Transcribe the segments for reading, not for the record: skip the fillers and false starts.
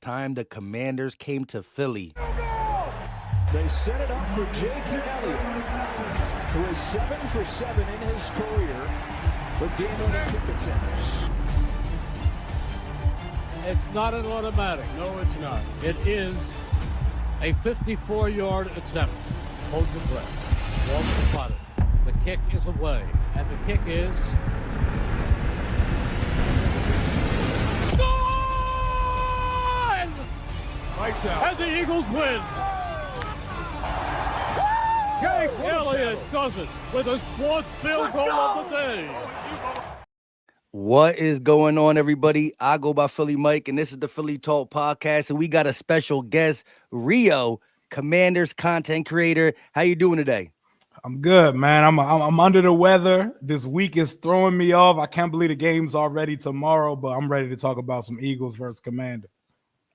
time the Commanders came to Philly. They set it up for Jahan Dotson, who is 7 for 7 in his career with game-winning kick attempts. It's not an automatic. No, it's not. It is a 54-yard attempt. Hold your breath. Walk the bottom. The kick is away, and the kick is gone! Lights out. And the Eagles win. Jake Elliott does it with his fourth field goal of the day. What is going on, everybody? I go by Philly Mike, and this is the Philly Talk Podcast, and we got a special guest, Rio, Commanders content creator. How you doing today? I'm good, man. I'm under the weather. This week is throwing me off. I can't believe the game's already tomorrow, but I'm ready to talk about some Eagles versus Commander.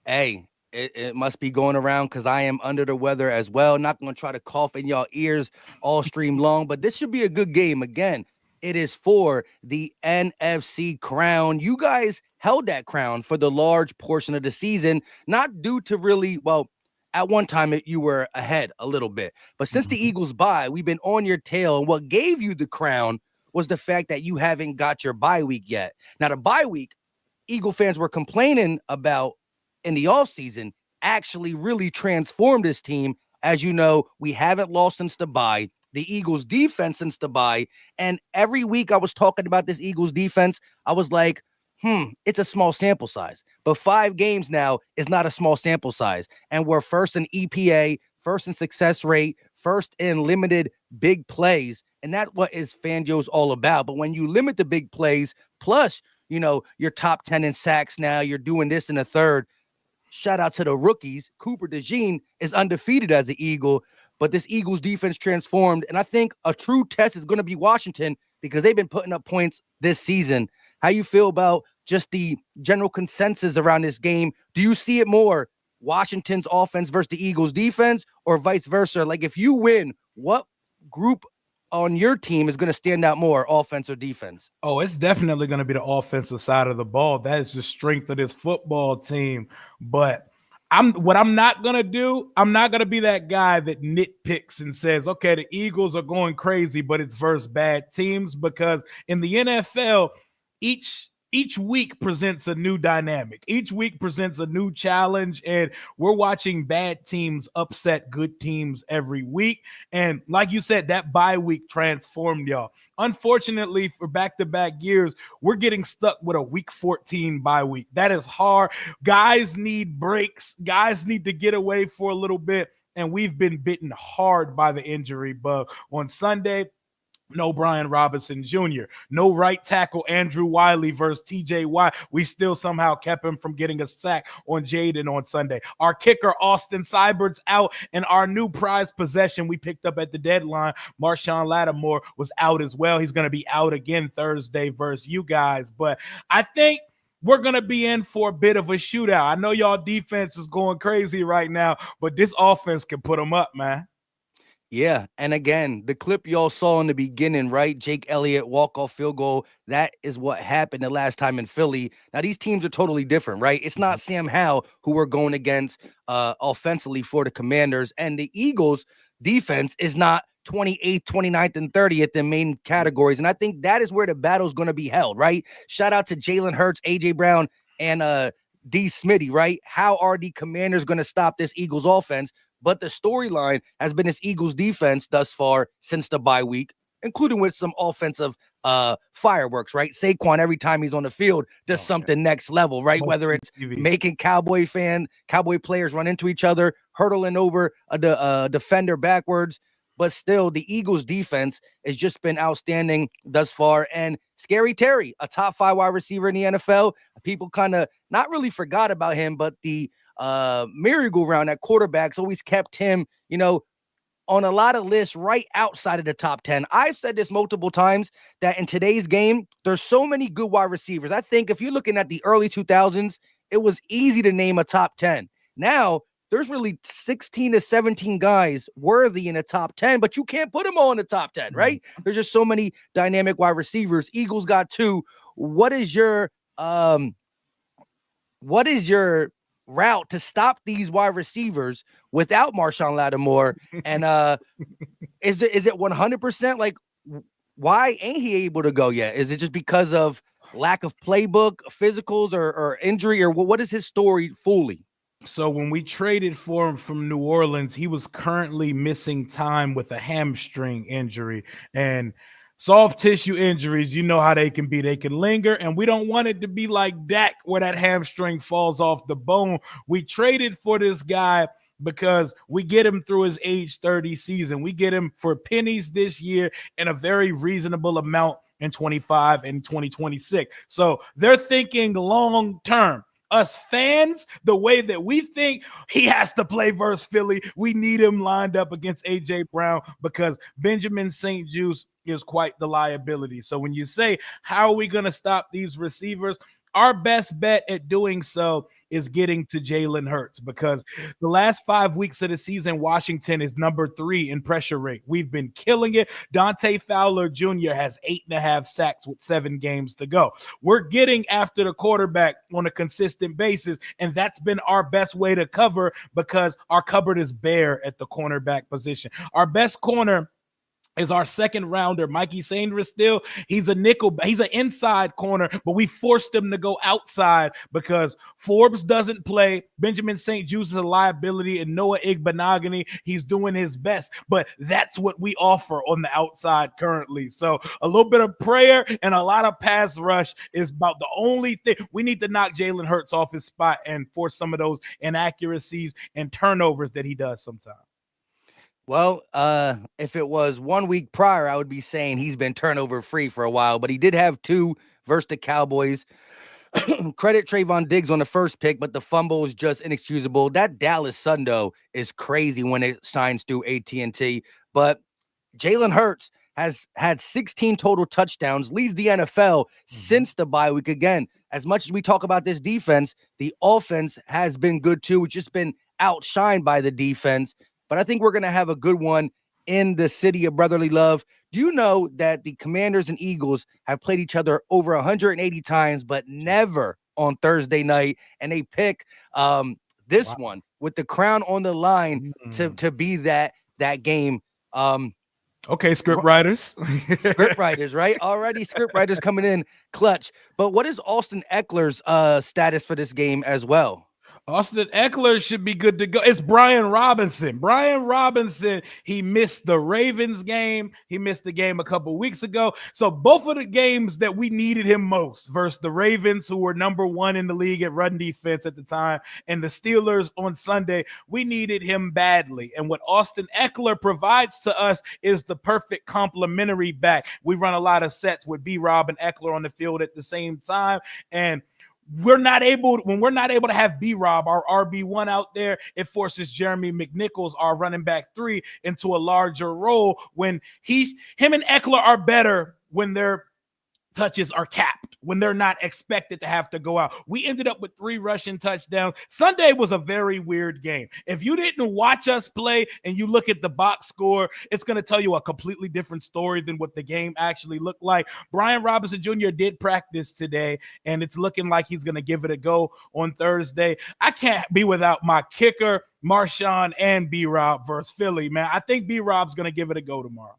Hey, it must be going around because I am under the weather as well. Not going to try to cough in y'all ears all stream long, but this should be a good game. Again, it is for the NFC crown. You guys held that crown for the large portion of the season, not due to really, well, at one time you were ahead a little bit. But since the Eagles bye, we've been on your tail. And what gave you the crown was the fact that you haven't got your bye week yet. Now, the bye week, Eagle fans were complaining about in the offseason actually really transformed this team. As you know, we haven't lost since the bye. The Eagles defense since the bye. And every week I was talking about this Eagles defense, I was like, it's a small sample size. But 5 games now is not a small sample size. And we're first in EPA, first in success rate, first in limited big plays. And that's what is Fangio's all about. But when you limit the big plays, plus, you know, you're top 10 in sacks now, you're doing this in a third. Shout out to the rookies. Cooper DeJean is undefeated as an Eagle. But this Eagles defense transformed, and I think a true test is going to be Washington because they've been putting up points this season. How you feel about just the general consensus around this game? Do you see it more Washington's offense versus the Eagles defense or vice versa? Like if you win, what group on your team is going to stand out more, offense or defense? Oh, it's definitely going to be the offensive side of the ball. That is the strength of this football team. But I'm not going to do, I'm not going to be that guy that nitpicks and says, okay, the Eagles are going crazy, but it's versus bad teams, because in the NFL, each week presents a new dynamic. Each week presents a new challenge, and we're watching bad teams upset good teams every week. And like you said, that bye week transformed y'all. Unfortunately, for back-to-back years, we're getting stuck with a week 14 bye week. That is hard. Guys need breaks. Guys need to get away for a little bit, and we've been bitten hard by the injury bug. On Sunday, no Brian Robinson Jr., no right tackle Andrew Wiley versus TJ Watt. We still somehow kept him from getting a sack on Jaden on Sunday. Our kicker Austin Seibert's out, and our new prized possession we picked up at the deadline, Marshawn Lattimore, was out as well. He's going to be out again Thursday versus you guys. But I think we're going to be in for a bit of a shootout. I know y'all defense is going crazy right now, but this offense can put them up, man. Yeah, and again, the clip y'all saw in the beginning, right? Jake Elliott, walk-off field goal. That is what happened the last time in Philly. Now, these teams are totally different, right? It's not Sam Howell who we're going against offensively for the Commanders, and the Eagles' defense is not 28th, 29th, and 30th in main categories, and I think that is where the battle is going to be held, right? Shout out to Jalen Hurts, A.J. Brown, and D. Smitty, right? How are the Commanders going to stop this Eagles offense? But the storyline has been this Eagles defense thus far since the bye week, including with some offensive fireworks, right? Saquon, every time he's on the field, does something next level, right? Whether it's making Cowboy players run into each other, hurtling over a defender backwards. But still, the Eagles defense has just been outstanding thus far. And Scary Terry, a top 5 wide receiver in the NFL, people kind of not really forgot about him, but the merry-go-round at quarterback's always kept him, you know, on a lot of lists right outside of the top 10. I've said this multiple times that in today's game, there's so many good wide receivers. I think if you're looking at the early 2000s, it was easy to name a top 10. Now, there's really 16 to 17 guys worthy in the top 10, but you can't put them all in the top 10, right? There's just so many dynamic wide receivers. Eagles got 2. What is your route to stop these wide receivers without Marshawn Lattimore? And is it 100%? Like, why ain't he able to go yet? Is it just because of lack of playbook, physicals, or injury, or what is his story fully? So when we traded for him from New Orleans, he was currently missing time with a hamstring injury. And soft tissue injuries, you know how they can be. They can linger, and we don't want it to be like Dak where that hamstring falls off the bone. We traded for this guy because we get him through his age 30 season. We get him for pennies this year and a very reasonable amount in 25 and 2026. So they're thinking long term. Us fans, the way that we think he has to play versus Philly, we need him lined up against A.J. Brown because Benjamin St-Juste is quite the liability. So when you say, how are we going to stop these receivers? Our best bet at doing so is getting to Jalen Hurts, because the last 5 weeks of the season, Washington is number 3 in pressure rate. We've been killing it. Dante Fowler Jr. has 8.5 sacks with 7 games to go. We're getting after the quarterback on a consistent basis, and that's been our best way to cover because our cupboard is bare at the cornerback position. Our best corner is our second rounder, Mikey Sanders. Still, he's a nickel, he's an inside corner, but we forced him to go outside because Forbes doesn't play. Benjamin St-Juste is a liability, and Noah Igbenogany, he's doing his best, but that's what we offer on the outside currently. So a little bit of prayer and a lot of pass rush is about the only thing. We need to knock Jalen Hurts off his spot and force some of those inaccuracies and turnovers that he does sometimes. Well, if it was 1 week prior, I would be saying he's been turnover free for a while, but he did have 2 versus the Cowboys. Credit Trayvon Diggs on the first pick, but the fumble is just inexcusable. That Dallas Sundo is crazy when it shines through AT&T. But Jalen Hurts has had 16 total touchdowns, leads the NFL since the bye week. Again, as much as we talk about this defense, the offense has been good too. It's just been outshined by the defense. But I think we're going to have a good one in the city of brotherly love. Do you know that the Commanders and Eagles have played each other over 180 times, but never on Thursday night? And they pick this one with the crown on the line to be that game. Okay, script writers. Script writers, right? Already script writers coming in clutch. But what is Austin Eckler's status for this game as well? Austin Eckler should be good to go. It's Brian Robinson. Brian Robinson, he missed the Ravens game. He missed the game a couple weeks ago. So both of the games that we needed him most versus the Ravens, who were number 1 in the league at run defense at the time, and the Steelers on Sunday, we needed him badly. And what Austin Eckler provides to us is the perfect complementary back. We run a lot of sets with B-Rob and Eckler on the field at the same time, and when we're not able to have B-Rob, our RB1 out there, it forces Jeremy McNichols, our running back 3, into a larger role when him and Eckler are better when their touches are capped, when they're not expected to have to go out. We ended up with 3 rushing touchdowns. Sunday was a very weird game. If you didn't watch us play and you look at the box score, it's going to tell you a completely different story than what the game actually looked like. Brian Robinson Jr. did practice today, and it's looking like he's going to give it a go on Thursday. I can't be without my kicker, Marshawn, and B-Rob versus Philly, man. I think B-Rob's going to give it a go tomorrow.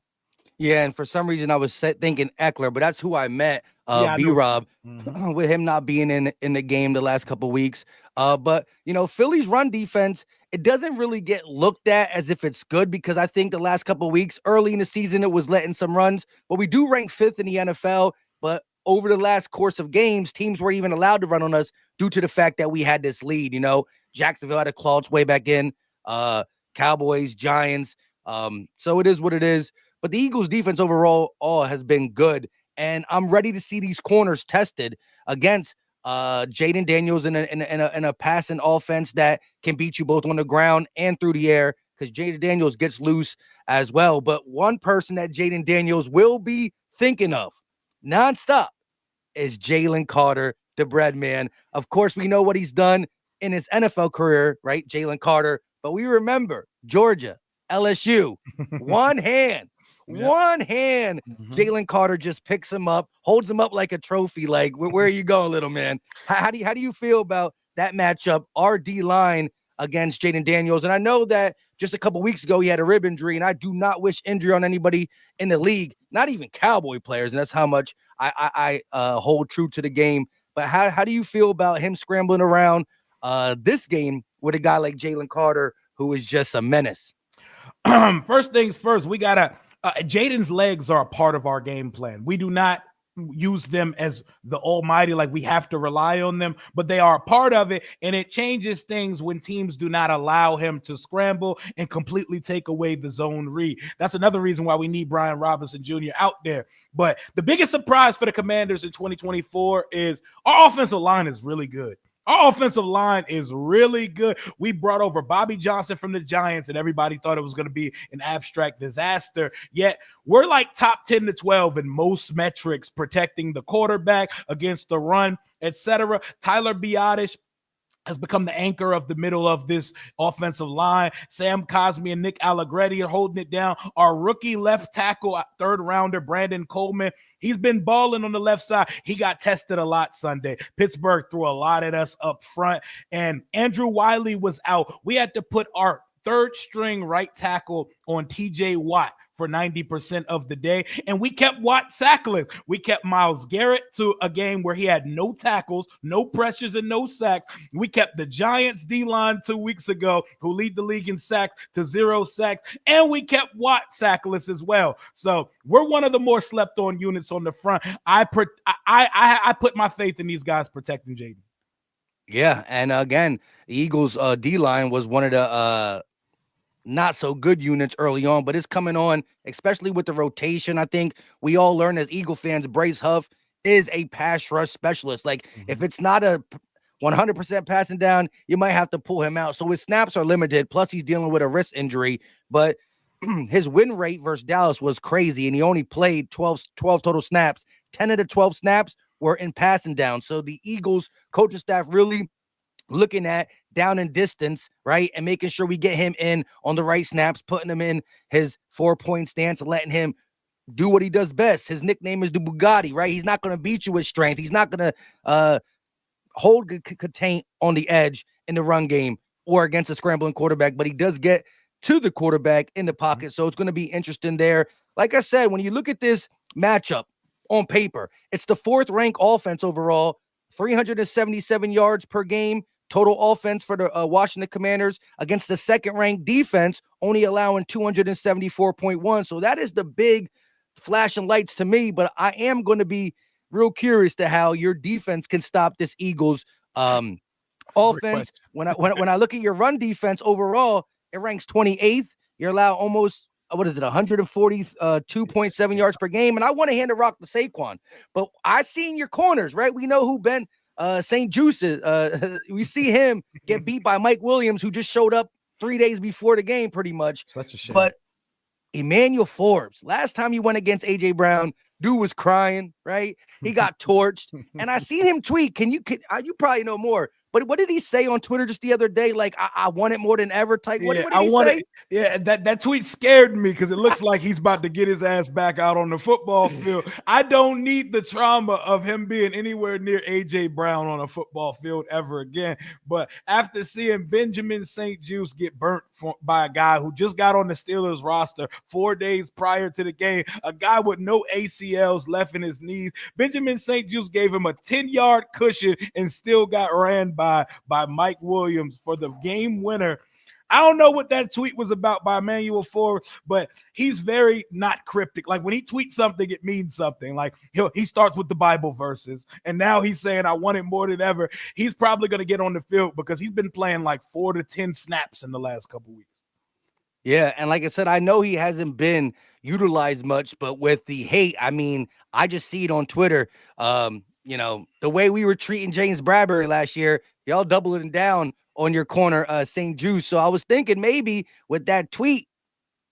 Yeah, and for some reason I was thinking Eckler, but that's who I met, B-Rob, with him not being in the game the last couple of weeks. But, Philly's run defense, it doesn't really get looked at as if it's good because I think the last couple of weeks, early in the season, it was letting some runs. But we do rank 5th in the NFL, but over the last course of games, teams weren't even allowed to run on us due to the fact that we had this lead. Jacksonville had to claw its way back in, Cowboys, Giants. So it is what it is. But the Eagles' defense overall has been good, and I'm ready to see these corners tested against Jaden Daniels in a passing offense that can beat you both on the ground and through the air because Jaden Daniels gets loose as well. But one person that Jaden Daniels will be thinking of nonstop is Jalen Carter, the bread man. Of course, we know what he's done in his NFL career, right? Jalen Carter. But we remember Georgia, LSU, one hand. Jalen Carter just picks him up, holds him up like a trophy. Like, where are you going, little man? How do you feel about that matchup, our D-line against Jaden Daniels. And I know that just a couple weeks ago he had a rib injury, and I do not wish injury on anybody in the league, not even Cowboy players. And that's how much I hold true to the game. But how do you feel about him scrambling around this game with a guy like Jalen Carter, who is just a menace? First things first, we gotta Jaden's legs are a part of our game plan. We do not use them as the almighty, like we have to rely on them, but they are a part of it, and it changes things when teams do not allow him to scramble and completely take away the zone read. That's another reason why we need Brian Robinson Jr. out there. But the biggest surprise for the Commanders in 2024 is our offensive line is really good. Our offensive line is really good. We brought over Bobby Johnson from the Giants, and everybody thought it was going to be an abstract disaster. Yet we're like top 10 to 12 in most metrics, protecting the quarterback against the run, etc. Tyler Biadasz has become the anchor of the middle of this offensive line. Sam Cosmi and Nick Allegretti are holding it down. Our rookie left tackle, third rounder, Brandon Coleman, he's been balling on the left side. He got tested a lot Sunday. Pittsburgh threw a lot at us up front, and Andrew Wiley was out. We had to put our third string right tackle on TJ Watt for 90% of the day. And we kept Watt sackless. We kept Myles Garrett to a game where he had no tackles, no pressures, and no sacks. We kept the Giants D-line 2 weeks ago, who lead the league in sacks, to 0 sacks. And we kept Watt sackless as well. So we're one of the more slept on units on the front. I put my faith in these guys protecting Jaden. Yeah. And again, the Eagles D-line was one of the not so good units early on, but it's coming on, especially with the rotation. I think we all learned as Eagle fans, Bryce Huff is a pass rush specialist. Like if it's not a 100% passing down, you might have to pull him out. So his snaps are limited. Plus he's dealing with a wrist injury, but his win rate versus Dallas was crazy. And he only played 12 total snaps. 10 of the 12 snaps were in passing down. So the Eagles coaching staff really looking at down and distance, right? And making sure we get him in on the right snaps, putting him in his 4-point stance and letting him do what he does best. His nickname is the Bugatti, right? He's not going to beat you with strength. He's not going to hold contain on the edge in the run game or against a scrambling quarterback, but he does get to the quarterback in the pocket. So it's going to be interesting there. Like I said, when you look at this matchup on paper, it's the 4th ranked offense overall, 377 yards per game. Total offense for the Washington Commanders against the 2nd-ranked defense, only allowing 274.1. So that is the big flashing lights to me. But I am going to be real curious to how your defense can stop this Eagles offense. When I look at your run defense overall, it ranks 28th. You're allowed almost 142.7 yards per game. And I want to hand the rock to Saquon. But I seen your corners, right? We know who Ben St. Juice is. We see him get beat by Mike Williams, who just showed up 3 days before the game, pretty much. Such a shame. But Emmanuel Forbes, last time he went against AJ Brown, dude was crying, right? He got torched. And I seen him tweet. You probably know more. But what did he say on Twitter just the other day? Like, I want it more than ever type. What did he say? Yeah, that tweet scared me because it looks like he's about to get his ass back out on the football field. I don't need the trauma of him being anywhere near AJ Brown on a football field ever again. But after seeing Benjamin St. Juice get burnt by a guy who just got on the Steelers roster 4 days prior to the game, a guy with no ACLs left in his knees, Benjamin St. Juice gave him a 10-yard cushion and still got ran by Mike Williams for the game winner. I don't know what that tweet was about by Emmanuel Forbes, but he's very not cryptic. Like when he tweets something, it means something. Like he starts with the Bible verses, and now he's saying, I want it more than ever. He's probably going to get on the field because he's been playing like 4 to 10 snaps in the last couple weeks. Yeah, and like I said, I know he hasn't been utilized much, but with the hate, I mean, I just see it on Twitter. You know, the way we were treating James Bradbury last year, y'all doubling down on your corner, St. Juice. So I was thinking maybe with that tweet,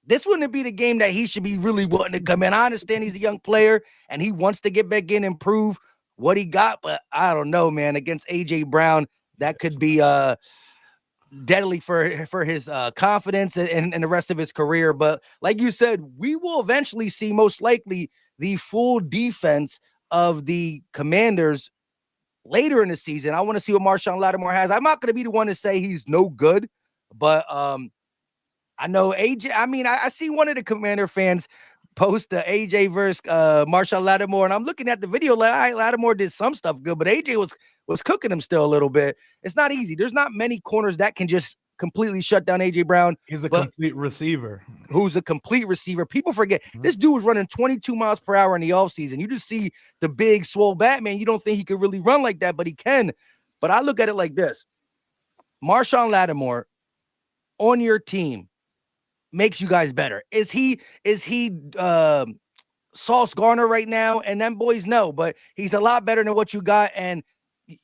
this wouldn't be the game that he should be really wanting to come in. I understand he's a young player and he wants to get back in and prove what he got, but I don't know, man. Against AJ Brown, that could be deadly for his confidence and the rest of his career. But like you said, we will eventually see most likely the full defense of the Commanders later in the season, I want to see what Marshawn Lattimore has. I'm not going to be the one to say he's no good, but I know AJ. I mean, I see one of the Commander fans post the AJ versus Marshawn Lattimore, and I'm looking at the video. Like, Lattimore did some stuff good, but AJ was cooking him still a little bit. It's not easy. There's not many corners that can just completely shut down AJ Brown. He's a complete receiver. Who's a complete receiver. People forget this dude was running 22 miles per hour in the offseason. You just see the big swole Batman. You don't think he could really run like that, but he can. But I look at it like this. Marshawn Lattimore on your team makes you guys better. Is he Sauce Garner right now? And them boys know, but he's a lot better than what you got. And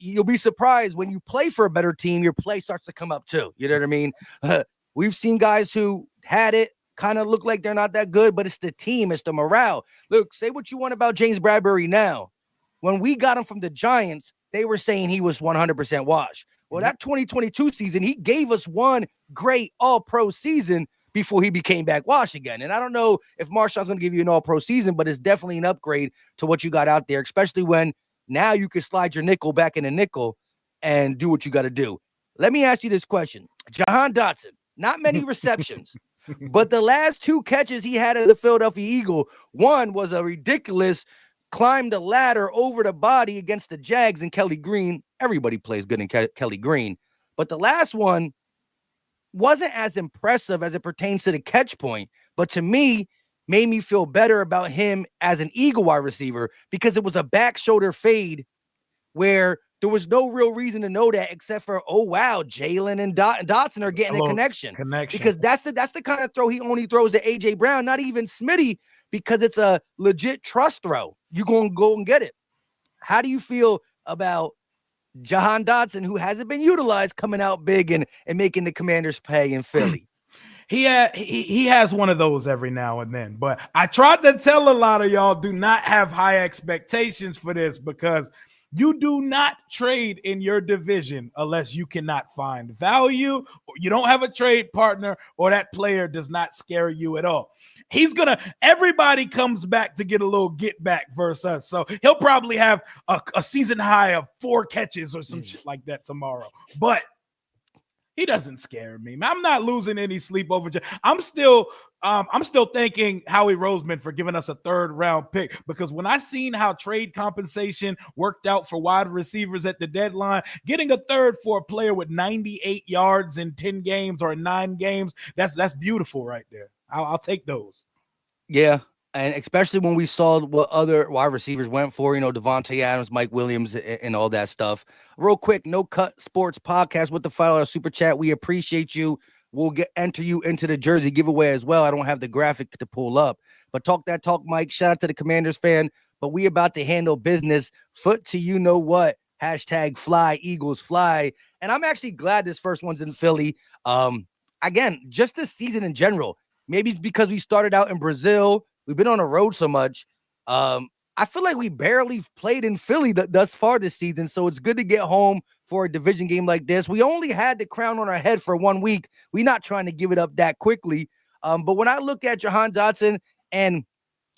you'll be surprised when you play for a better team, your play starts to come up too. You know what I mean? We've seen guys who had it kind of look like they're not that good, but it's the team, it's the morale. Look, say what you want about James Bradbury now. When we got him from the Giants, they were saying he was 100% washed. Well, that 2022 season, he gave us one great all-pro season before he became back wash again. And I don't know if Marshawn's going to give you an all-pro season, but it's definitely an upgrade to what you got out there, especially when now you can slide your nickel back in a nickel and do what you got to do. Let me ask you this question. Jahan Dotson, not many receptions, but the last 2 catches he had as a Philadelphia Eagle, one was a ridiculous climb the ladder over the body against the Jags and Kelly Green. Everybody plays good in Kelly Green. But the last one wasn't as impressive as it pertains to the catch point, but to me, made me feel better about him as an Eagle wide receiver because it was a back shoulder fade where there was no real reason to know that except for, oh, wow, Jalen and Dotson are getting a connection. Because that's the kind of throw he only throws to A.J. Brown, not even Smitty, because it's a legit trust throw. You're going to go and get it. How do you feel about Jahan Dotson, who hasn't been utilized, coming out big and making the Commanders pay in Philly? He has one of those every now and then, but I tried to tell a lot of y'all, do not have high expectations for this because you do not trade in your division unless you cannot find value, or you don't have a trade partner, or that player does not scare you at all. Everybody comes back to get a little get back versus us. So he'll probably have a season high of 4 catches or some shit like that tomorrow. But he doesn't scare me. I'm not losing any sleep over. I'm still thanking Howie Roseman for giving us a 3rd round pick, because when I seen how trade compensation worked out for wide receivers at the deadline, getting a 3rd for a player with 98 yards in 10 games or 9 games, that's beautiful right there. I'll take those. Yeah. And especially when we saw what other wide receivers went for, Devontae Adams, Mike Williams, and all that stuff. Real quick, No Cut Sports Podcast with the $5 super chat. We appreciate you. We'll enter you into the jersey giveaway as well. I don't have the graphic to pull up, but talk that talk, Mike. Shout out to the Commanders fan. But we about to handle business. Foot to you know what. # fly, Eagles fly. And I'm actually glad this first one's in Philly. Again, just this season in general. Maybe it's because we started out in Brazil. We've been on the road so much. I feel like we barely played in Philly thus far this season, so it's good to get home for a division game like this. We only had the crown on our head for 1 week. We're not trying to give it up that quickly. But when I look at Jahan Dotson and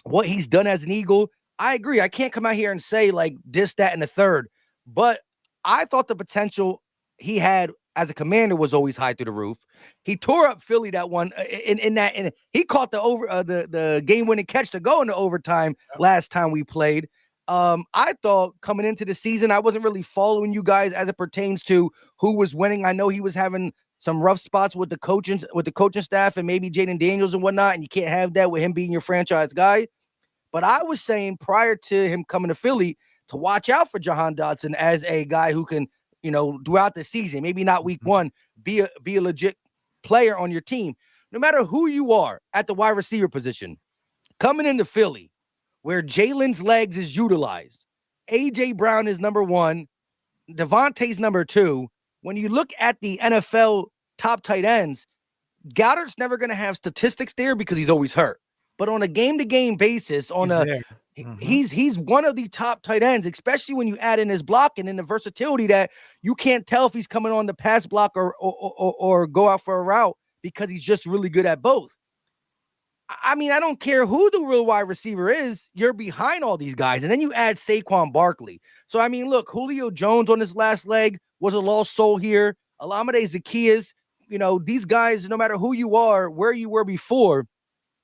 what he's done as an Eagle, I agree. I can't come out here and say like this, that, and the third. But I thought the potential he had as a Commander was always high through the roof. He tore up Philly that one and he caught the game-winning catch to go into overtime last time we played. I thought coming into the season, I wasn't really following you guys as it pertains to who was winning. I know he was having some rough spots with the coaching staff and maybe Jaden Daniels and whatnot, and you can't have that with him being your franchise guy. But I was saying prior to him coming to Philly to watch out for Jahan Dotson as a guy who can, throughout the season, maybe not week 1, be a legit player on your team. No matter who you are at the wide receiver position, coming into Philly, where Jalen's legs is utilized, A.J. Brown is number 1, Devontae's number 2. When you look at the NFL top tight ends, Goddard's never going to have statistics there because he's always hurt. But on a game-to-game basis, he's one of the top tight ends, especially when you add in his blocking and the versatility that you can't tell if he's coming on the pass block or go out for a route because he's just really good at both. I mean, I don't care who the real wide receiver is. You're behind all these guys. And then you add Saquon Barkley. So, I mean, look, Julio Jones on his last leg was a lost soul here. Alameda Zaccheaus, these guys, no matter who you are, where you were before,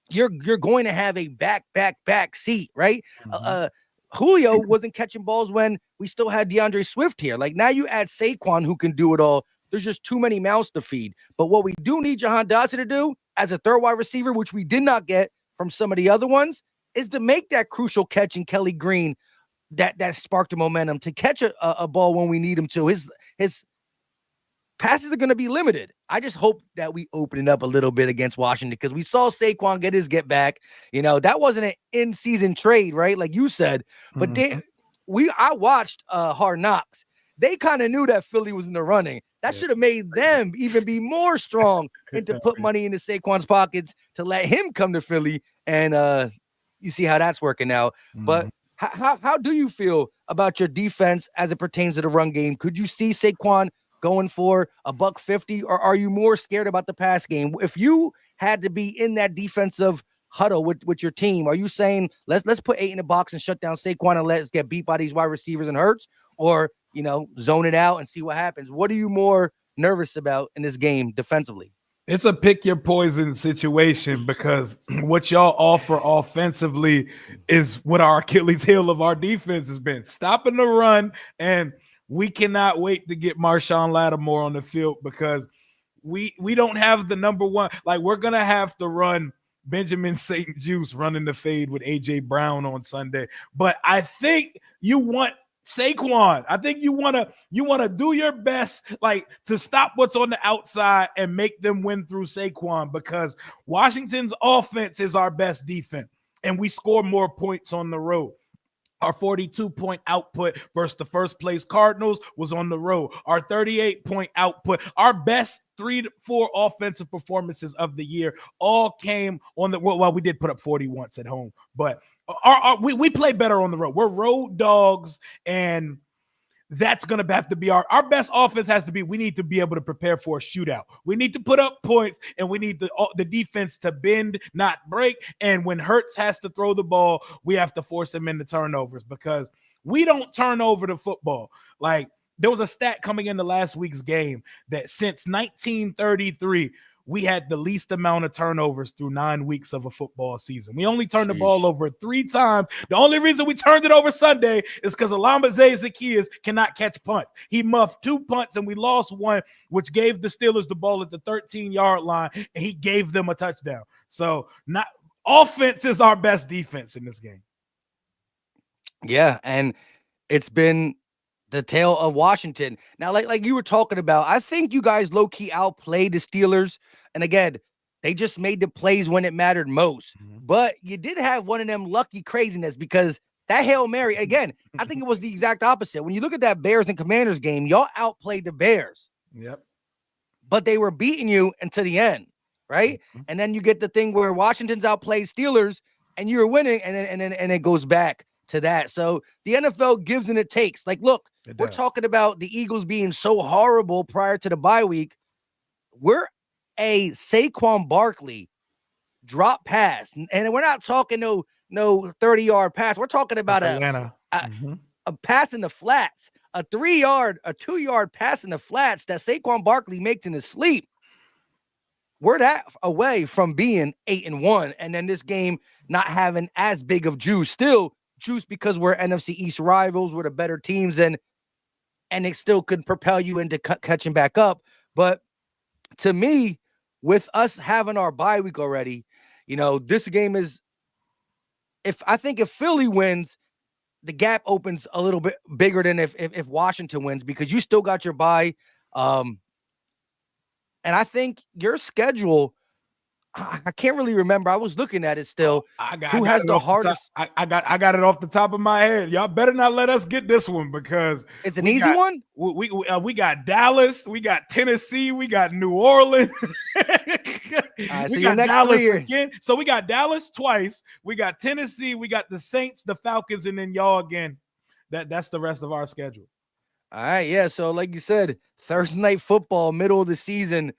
you're going to have a back seat, right? Mhm. Julio wasn't catching balls when we still had DeAndre Swift here. Like, now you add Saquon, who can do it all. There's just too many mouths to feed. But what we do need Jahan Dotson to do as a third wide receiver, which we did not get from some of the other ones, is to make that crucial catch in Kelly Green that sparked the momentum to catch a ball when we need him to. His passes are going to be limited. I just hope that we open it up a little bit against Washington, because we saw Saquon get back. That wasn't an in-season trade, right? Like you said. But I watched Hard Knocks. They kind of knew that Philly was in the running. That should have made them even be more strong and to put money into Saquon's pockets to let him come to Philly. And you see how that's working out. But how do you feel about your defense as it pertains to the run game? Could you see Saquon going for $150, or are you more scared about the pass game? If you had to be in that defensive huddle with your team, are you saying let's put 8 in the box and shut down Saquon and let's get beat by these wide receivers and Hurts, or zone it out and see what happens? What are you more nervous about in this game defensively? It's a pick your poison situation, because what y'all offer offensively is what our Achilles heel of our defense has been, stopping the run. And we cannot wait to get Marshawn Lattimore on the field, because we don't have the number one. Like, we're going to have to run Benjamin St. Juice running the fade with A.J. Brown on Sunday. But I think you want Saquon. I think you want to do your best, like, to stop what's on the outside and make them win through Saquon, because Washington's offense is our best defense, and we score more points on the road. Our 42-point output versus the first place Cardinals was on the road. Our 38-point output, our best 3 to 4 offensive performances of the year, all came on the road. Well, we did put up 40 once at home, but we play better on the road. We're road dogs, and that's going to have to be our best offense. Has to be, we need to be able to prepare for a shootout. We need to put up points, and we need the defense to bend, not break. And when Hurts has to throw the ball, we have to force him into turnovers, because we don't turn over the football. Like, there was a stat coming into last week's game that since 1933, we had the least amount of turnovers through 9 weeks of a football season. We only turned the ball over 3 times. The only reason we turned it over Sunday is because Alameda Zaccheaus cannot catch punt. He muffed 2 punts, and we lost one, which gave the Steelers the ball at the 13-yard line, and he gave them a touchdown. So, offense is our best defense in this game. Yeah, and it's been the tale of Washington. Now, like you were talking about, I think you guys low-key outplayed the Steelers. And again, they just made the plays when it mattered most. But you did have one of them lucky craziness, because that Hail Mary, again, I think it was the exact opposite. When you look at that Bears and Commanders game, y'all outplayed the Bears. Yep. But they were beating you until the end, right? And then you get the thing where Washington's outplayed Steelers and you're winning, and then it goes back to that. So the NFL gives and it takes. Like, look, we're talking about the Eagles being so horrible prior to the bye week. We're a Saquon Barkley drop pass, and we're not talking no 30-yard pass. We're talking about a pass in the flats, a 2-yard pass in the flats that Saquon Barkley makes in his sleep. We're that away from being 8-1, and then this game not having as big of juice. Still juice, because we're NFC East rivals, we're the better teams, and it still could propel you into catching back up. But to me, with us having our bye week already, this game is, if Philly wins, the gap opens a little bit bigger than if Washington wins, because you still got your bye. And I think your schedule, I can't really remember. I was looking at it still. Who has the hardest? I got it off the top of my head. Y'all better not let us get this one, because it's an easy one. We got Dallas, we got Tennessee, we got New Orleans. We got Dallas again. So we got Dallas twice. We got Tennessee. We got the Saints, the Falcons, and then y'all again. That's the rest of our schedule. All right, yeah. So, like you said, Thursday night football, middle of the season,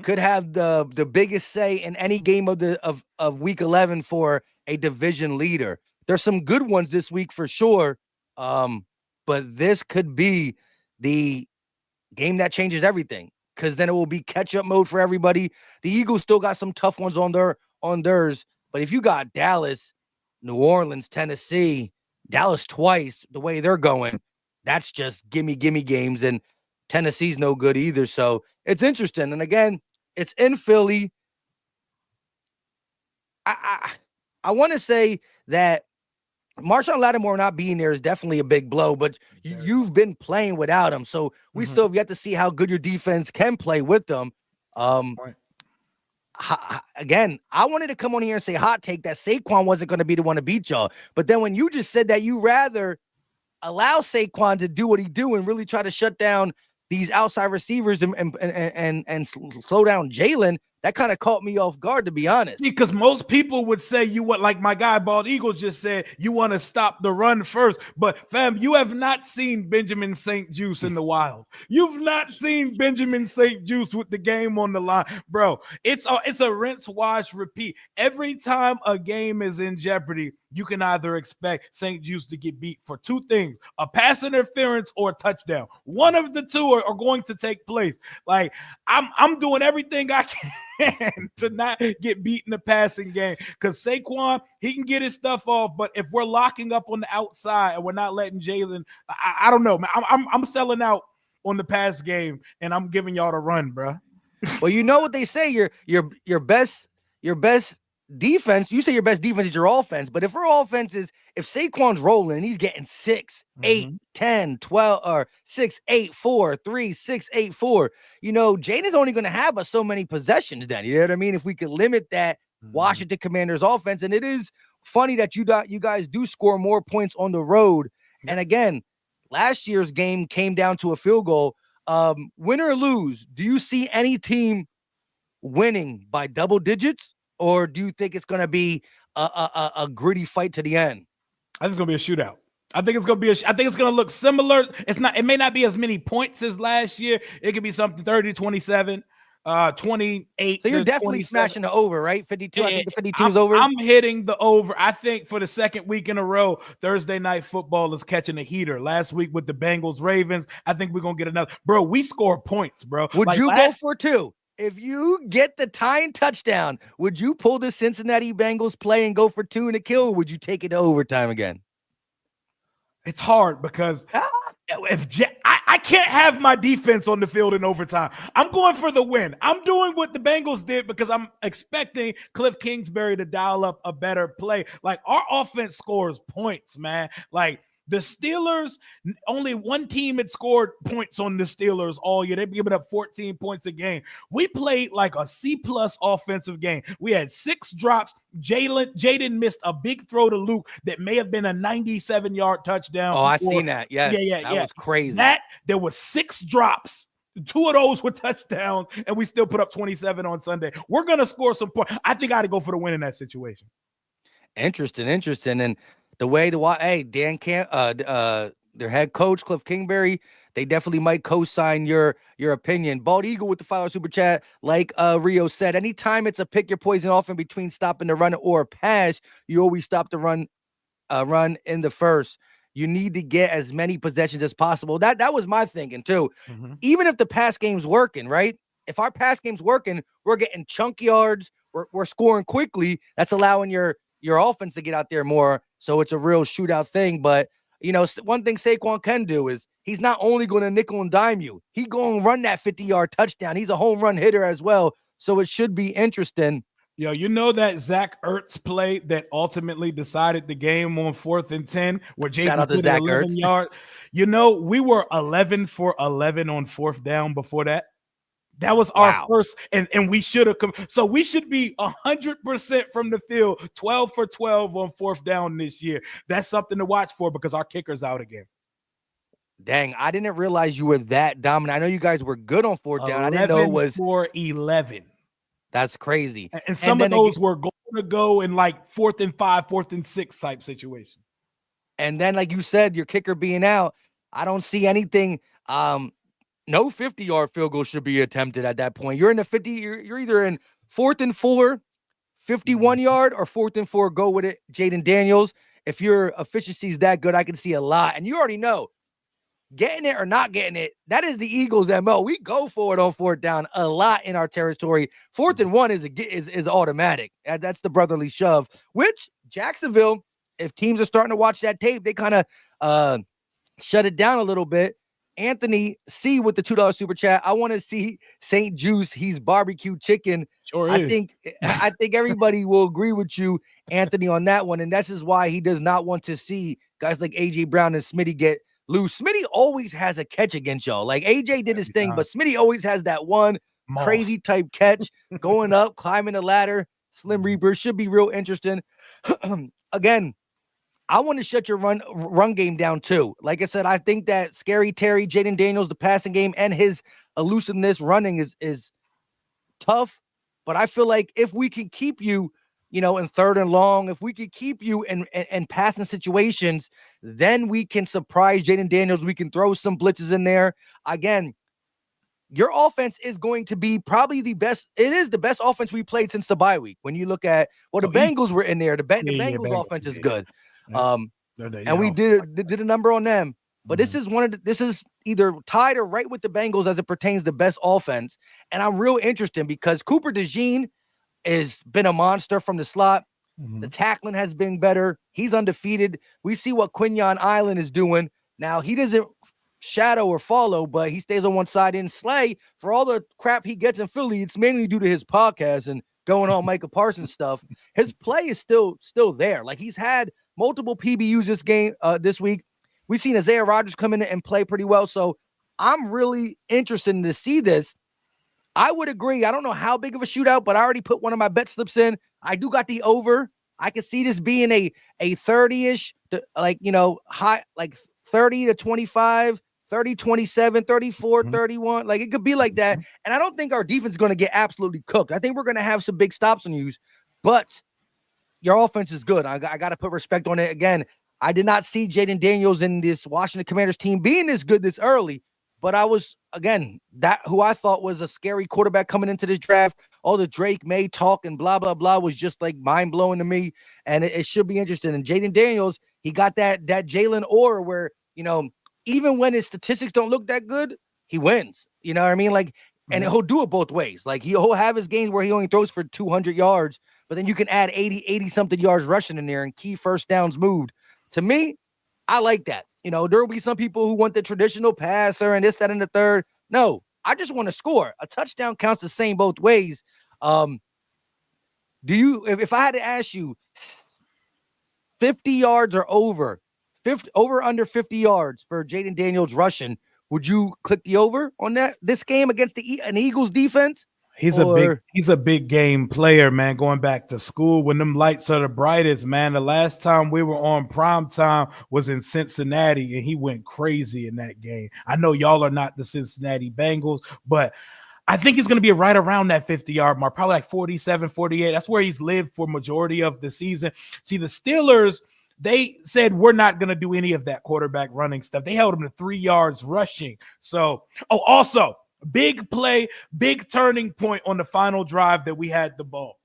could have the biggest say in any game of week 11 for a division leader. There's some good ones this week for sure, but this could be the game that changes everything because then it will be catch up mode for everybody. The Eagles still got some tough ones on theirs, but if you got Dallas, New Orleans, Tennessee, Dallas twice, the way they're going, that's just gimme games, and Tennessee's no good either. So it's interesting. And again, it's in Philly. I want to say that Marshawn Lattimore not being there is definitely a big blow, but you've been playing without him. So we still have yet to see how good your defense can play with them. Again, I wanted to come on here and say hot take that Saquon wasn't going to be the one to beat y'all. But then when you just said that you rather allow Saquon to do what he do and really try to shut down these outside receivers and slow down Jalen, that kind of caught me off guard, to be honest. See, because most people would say you want, like my guy Bald Eagle just said, you want to stop the run first. But fam, you have not seen Benjamin St. Juice in the wild. You've not seen Benjamin St. Juice with the game on the line, bro. It's a rinse, wash, repeat. Every time a game is in jeopardy, you can either expect St. Juice to get beat for two things: a pass interference or a touchdown. One of the two are going to take place. Like I'm doing everything I can to not get beat in the passing game, because Saquon, he can get his stuff off, but if we're locking up on the outside and we're not letting Jalen, I don't know, man. I'm selling out on the pass game, and I'm giving y'all the run, bro. Well, you know what they say, your best defense, you say your best defense is your offense, but if our offense is, if Saquon's rolling and he's getting 6, 8, 10, 12, or 6, 8, 4, 3, 6, 8, 4, you know, Jaden's only going to have us so many possessions then, you know what I mean? If we could limit that Washington Commanders offense, and it is funny that you guys do score more points on the road. And again, last year's game came down to a field goal. Win or lose, do you see any team winning by double digits? Or do you think it's going to be a gritty fight to the end? I think it's going to be a shootout. I think it's going to look similar. It may not be as many points as last year. It could be something 30-27, 28. So you're definitely 27. smashing the over, right? 52. I think the 52 is over. I'm hitting the over. I think for the second week in a row, Thursday night football is catching a heater. Last week with the Bengals Ravens, I think we're going to get another. Bro, we score points, bro. Would you go for 2? If you get the tying touchdown, would you pull the Cincinnati Bengals play and go for 2 in a kill, or would you take it to overtime again? It's hard because I can't have my defense on the field in overtime. I'm going for the win. I'm doing what the Bengals did because I'm expecting Cliff Kingsbury to dial up a better play. Like, our offense scores points, man. Like, the Steelers, only one team had scored points on the Steelers all year. They've given up 14 points a game. We played like a C-plus offensive game. We had 6 drops. Jaden missed a big throw to Luke that may have been a 97-yard touchdown. Oh, I seen that. Yes. Yeah. That was crazy. There were 6 drops. 2 of those were touchdowns, and we still put up 27 on Sunday. We're going to score some points. I think I had to go for the win in that situation. Interesting. And the way Dan Camp, their head coach Cliff Kingsbury, they definitely might co-sign your opinion. Bald Eagle with the $5 super chat, like Rio said, anytime it's a pick your poison off in between stopping the run or a pass, you always stop the run in the first. You need to get as many possessions as possible. That was my thinking too. Even if the pass game's working, right? If our pass game's working, we're getting chunk yards, we're scoring quickly. That's allowing your offense to get out there more. So it's a real shootout thing. But, you know, one thing Saquon can do is he's not only going to nickel and dime you. He's going to run that 50-yard touchdown. He's a home run hitter as well. So it should be interesting. Yo, you know that Zach Ertz play that ultimately decided the game on 4th and 10 where Jaden put 11 yards? You know, we were 11 for 11 on 4th down before that. That was our first, and we should have come. So we should be 100% from the field, 12 for 12 on 4th down this year. That's something to watch for because our kicker's out again. Dang, I didn't realize you were that dominant. I know you guys were good on 4th down. I didn't know it was 4-11. That's crazy. And some of those were going to go in like 4th and 5, 4th and 6 type situation. And then, like you said, your kicker being out, I don't see anything No 50-yard field goal should be attempted at that point. You're in the 50, you're either in 4th and 4, 51-yard, or 4th and 4, go with it, Jaden Daniels. If your efficiency is that good, I can see a lot. And you already know, getting it or not getting it, that is the Eagles' MO. We go for it on 4th down a lot in our territory. 4th and 1 is automatic. That's the brotherly shove, which Jacksonville, if teams are starting to watch that tape, they kind of shut it down a little bit. Anthony C with the $2 super chat. I want to see St. Juice. He's barbecue chicken. Sure I is. think everybody will agree with you, Anthony, on that one. And this is why he does not want to see guys like AJ Brown and Smitty get loose. Smitty always has a catch against y'all. Like AJ did his thing, but Smitty always has that one crazy type catch going up, climbing the ladder. Slim Reaper should be real interesting. Again, I want to shut your run game down too. Like I said, I think that Scary Terry, Jaden Daniels, the passing game, and his elusiveness running is tough. But I feel like if we can keep you, in 3rd and long, if we could keep you in passing situations, then we can surprise Jaden Daniels. We can throw some blitzes in there. Again, your offense is going to be probably the best. It is the best offense we played since the bye week. When you look at, the Bengals were in there. The Bengals offense is good. And we did a number on them, but this is either tied or right with the Bengals as it pertains to best offense. And I'm real interested because Cooper DeJean has been a monster from the slot. The tackling has been better. He's undefeated. We see what Quinyon Island is doing. Now, he doesn't shadow or follow, but he stays on one side. In Slay, for all the crap he gets in Philly, it's mainly due to his podcast and going on Micah Parsons stuff. His play is still there. Like, he's had multiple PBUs this week. We've seen Isaiah Rodgers come in and play pretty well. So I'm really interested to see this. I would agree. I don't know how big of a shootout, but I already put one of my bet slips in. I do got the over. I could see this being a 30-ish, high, like 30 to 25, 30, 27, 34, 31. Like, it could be like that. And I don't think our defense is going to get absolutely cooked. I think we're going to have some big stops on you, but your offense is good. I got to put respect on it. Again, I did not see Jaden Daniels in this Washington Commanders team being this good this early, but I was, again, that who I thought was a scary quarterback coming into this draft. All the Drake May talk and blah, blah, blah was just like mind blowing to me. And it should be interesting. And Jaden Daniels, he got that Jalen Orr where, even when his statistics don't look that good, he wins. You know what I mean? Like, and he'll do it both ways. Like, he'll have his games where he only throws for 200 yards, but then you can add 80 something yards rushing in there and key first downs moved. To me, I like that. There will be some people who want the traditional passer and this, that, and the third. No, I just want to score. A touchdown counts the same both ways. If I had to ask you 50 yards or over under 50 yards for Jaden Daniels rushing, would you click the over on that this game against an Eagles defense? He's a big game player, man. Going back to school when them lights are the brightest, man. The last time we were on prime time was in Cincinnati, and he went crazy in that game. I know y'all are not the Cincinnati Bengals, but I think he's going to be right around that 50-yard mark, probably like 47, 48. That's where he's lived for majority of the season. See, the Steelers, they said we're not going to do any of that quarterback running stuff. They held him to 3 yards rushing. So, also, big play, big turning point on the final drive that we had the ball.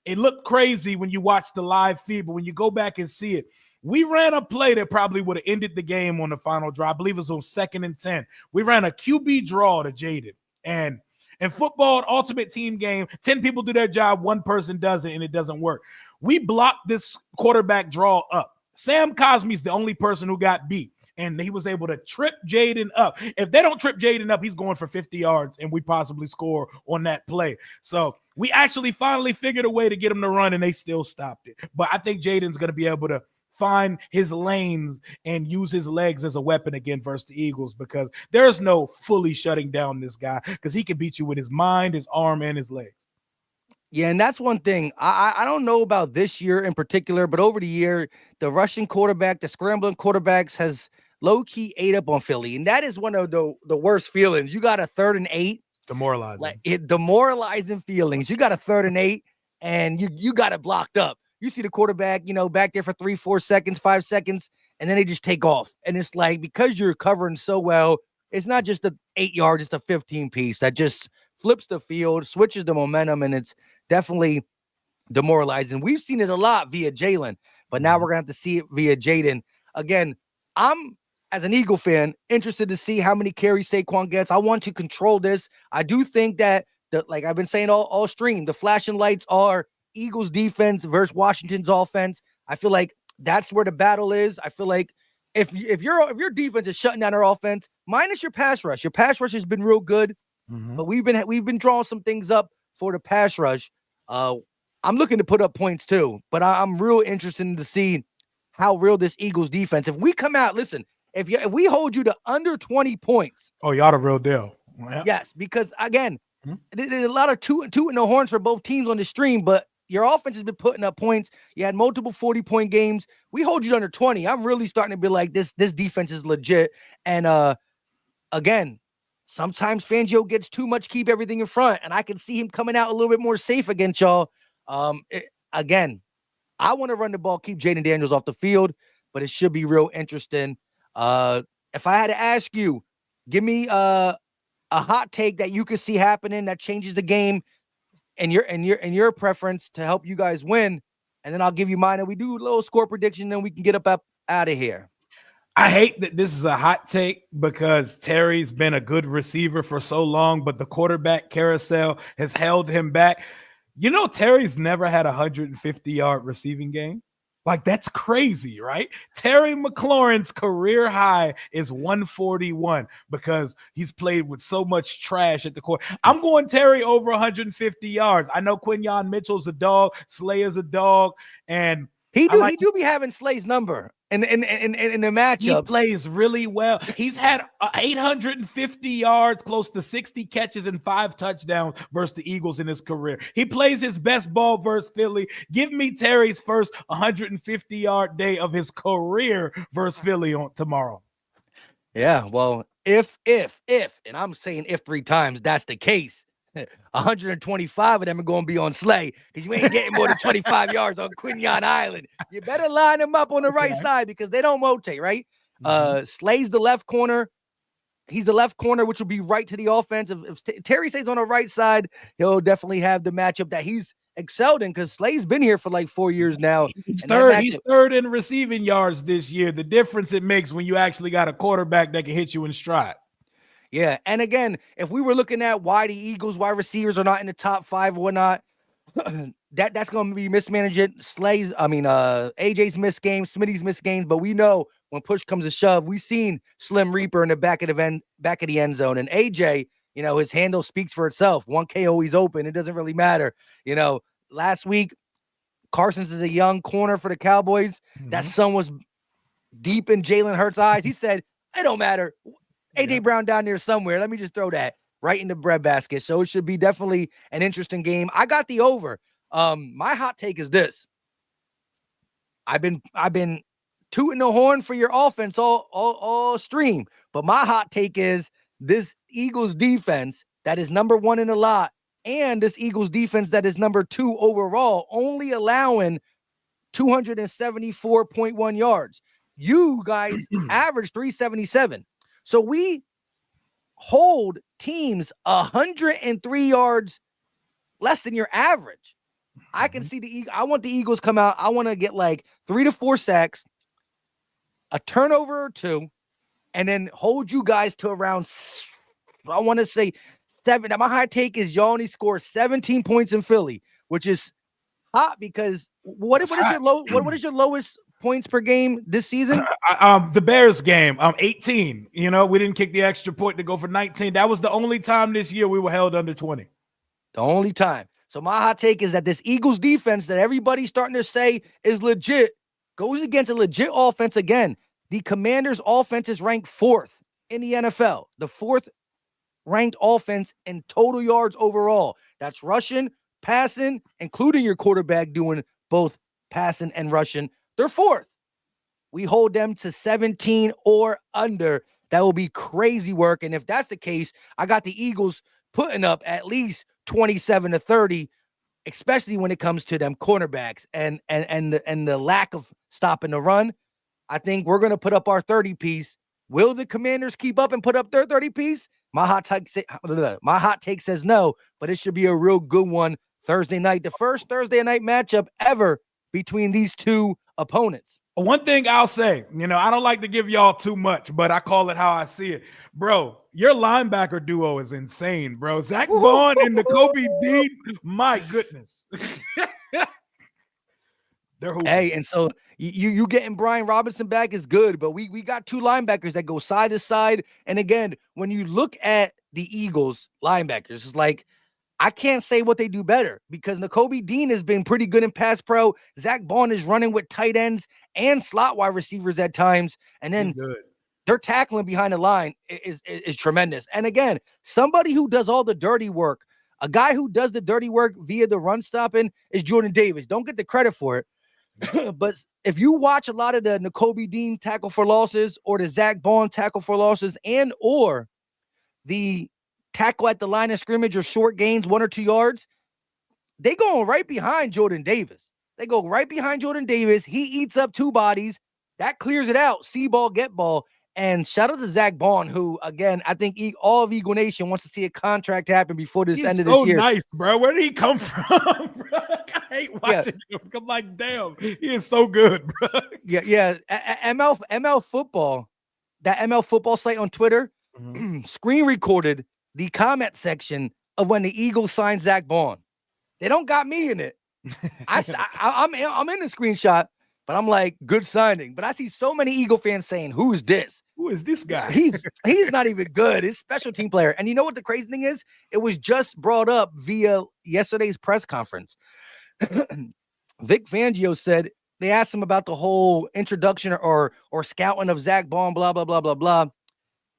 It looked crazy when you watch the live feed, but when you go back and see it, we ran a play that probably would have ended the game on the final drive. I believe it was on 2nd and 10. We ran a QB draw to Jaden. And in football, an ultimate team game, 10 people do their job, one person does it, and it doesn't work. We blocked this quarterback draw up. Sam Cosme's the only person who got beat. And he was able to trip Jaden up. If they don't trip Jaden up, he's going for 50 yards, and we possibly score on that play. So we actually finally figured a way to get him to run, and they still stopped it. But I think Jaden's going to be able to find his lanes and use his legs as a weapon again versus the Eagles, because there's no fully shutting down this guy, because he can beat you with his mind, his arm, and his legs. Yeah, and that's one thing. I don't know about this year in particular, but over the year, the rushing quarterback, the scrambling quarterbacks has low-key ate up on Philly. And that is one of the worst feelings. You got a 3rd and 8. Demoralizing. Like, demoralizing feelings. You got a 3rd and 8, and you got it blocked up. You see the quarterback, back there for 3, 4 seconds, 5 seconds, and then they just take off. And it's like, because you're covering so well, it's not just the 8 yards, it's a 15 piece that just flips the field, switches the momentum, and it's definitely demoralizing. We've seen it a lot via Jalen, but now we're going to have to see it via Jaden. Again, I'm, as an Eagle fan, interested to see how many carries Saquon gets. I want to control this. I do think that, like I've been saying all stream, the flashing lights are Eagles defense versus Washington's offense. I feel like that's where the battle is. I feel like if your defense is shutting down our offense, minus your pass rush has been real good, but we've been drawing some things up for the pass rush. I'm looking to put up points too, but I'm real interested to see how real this Eagles defense. If we come out, listen, if we hold you to under 20 points, y'all the real deal. Yeah. Yes, because again, there's a lot of tooting the horns for both teams on the stream, but your offense has been putting up points. You had multiple 40-point games. We hold you to under 20. I'm really starting to be like, this defense is legit. And again, sometimes Fangio gets too much, keep everything in front, and I can see him coming out a little bit more safe against y'all. Again, I want to run the ball, keep Jaden Daniels off the field, but it should be real interesting. If I had to ask you, give me a hot take that you could see happening that changes the game and your preference to help you guys win, and then I'll give you mine and we do a little score prediction, then we can get up out of here. I hate that this is a hot take because Terry's been a good receiver for so long, but the quarterback carousel has held him back. You know, Terry's never had a 150-yard receiving game. Like, that's crazy, right? Terry McLaurin's career high is 141 because he's played with so much trash at the court. I'm going Terry over 150 yards. I know Quinyon Mitchell's a dog, Slay is a dog, and he do be having Slay's number in the matchups. He plays really well. He's had 850 yards, close to 60 catches and 5 touchdowns versus the Eagles in his career. He plays his best ball versus Philly. Give me Terry's first 150-yard day of his career versus Philly on tomorrow. Yeah, well, if, and I'm saying if 3 times, that's the case. 125 of them are going to be on Slay because you ain't getting more than 25 yards on Quinyon Island. You better line them up on the right side because they don't rotate, right? Slay's the left corner. He's the left corner, which will be right to the offense. If Terry stays on the right side, he'll definitely have the matchup that he's excelled in because Slay's been here for like 4 years now. He's third in receiving yards this year. The difference it makes when you actually got a quarterback that can hit you in stride. Yeah, and again, if we were looking at why the Eagles wide receivers are not in the top 5 or whatnot, that's going to be mismanaged. AJ's missed games, Smitty's missed games, but we know when push comes to shove, we've seen Slim Reaper in the back of the end zone, and AJ, you know, his handle speaks for itself. 1K always open. It doesn't really matter. You know, last week, Carson's is a young corner for the Cowboys. That sun was deep in Jalen Hurts' eyes. He said, it don't matter. AJ Brown down there somewhere. Let me just throw that right in the breadbasket. So it should be definitely an interesting game. I got the over. My hot take is this. I've been tooting the horn for your offense all stream, but my hot take is this Eagles defense that is number 1 in a lot, and this Eagles defense that is number 2 overall, only allowing 274.1 yards. You guys average 377. So we hold teams 103 yards less than your average. I can see I want the Eagles come out. I want to get like 3 to 4 sacks, a turnover or 2, and then hold you guys to around, I want to say 7. Now my high take is y'all only score 17 points in Philly, which is hot because what is your lowest points per game this season? The Bears game, 18. You know, we didn't kick the extra point to go for 19. That was the only time this year we were held under 20. The only time. So my hot take is that this Eagles defense that everybody's starting to say is legit goes against a legit offense again. The Commanders' offense is ranked 4th in the NFL. The 4th ranked offense in total yards overall. That's rushing, passing, including your quarterback doing both passing and rushing. They're 4th. We hold them to 17 or under. That will be crazy work. And if that's the case, I got the Eagles putting up at least 27 to 30, especially when it comes to them cornerbacks and the lack of stopping the run. I think we're going to put up our 30 piece Will the Commanders keep up and put up their 30-piece? My hot take says no, but it should be a real good one Thursday night. The first Thursday night matchup ever between these two opponents. One thing I'll say, I don't like to give y'all too much, but I call it how I see it. Bro, your linebacker duo is insane, bro. Zach Bond and Nakobe Dean, my goodness. They're hooping. Hey, and so you getting Brian Robinson back is good, but we got two linebackers that go side to side. And again, when you look at the Eagles linebackers, it's like, I can't say what they do better because Nakobe Dean has been pretty good in pass pro. Zach Bond is running with tight ends and slot wide receivers at times. And then they're tackling behind the line is tremendous. And again, somebody who does all the dirty work, a guy who does the dirty work via the run stopping is Jordan Davis. Don't get the credit for it. But if you watch a lot of the Nakobe Dean tackle for losses or the Zach Bond tackle for losses and or the tackle at the line of scrimmage or short gains 1 or 2 yards, they going right behind Jordan Davis. They go right behind Jordan Davis. He eats up 2 bodies. That clears it out. See ball, get ball. And shout out to Zach Bond, who, again, I think all of Eagle Nation wants to see a contract happen before this end of this year. He's so nice, bro. Where did he come from, bro? I hate watching him. I'm like, damn, he is so good, bro. Yeah. ML Football, that ML Football site on Twitter, screen recorded the comment section of when the Eagles signed Zach Bond. They don't got me in it. I'm in the screenshot, but I'm like, good signing. But I see so many Eagle fans saying, who's this? Who is this guy? He's not even good. He's a special team player. And you know what the crazy thing is? It was just brought up via yesterday's press conference. Vic Fangio said they asked him about the whole introduction or scouting of Zach Bond, blah, blah, blah, blah, blah.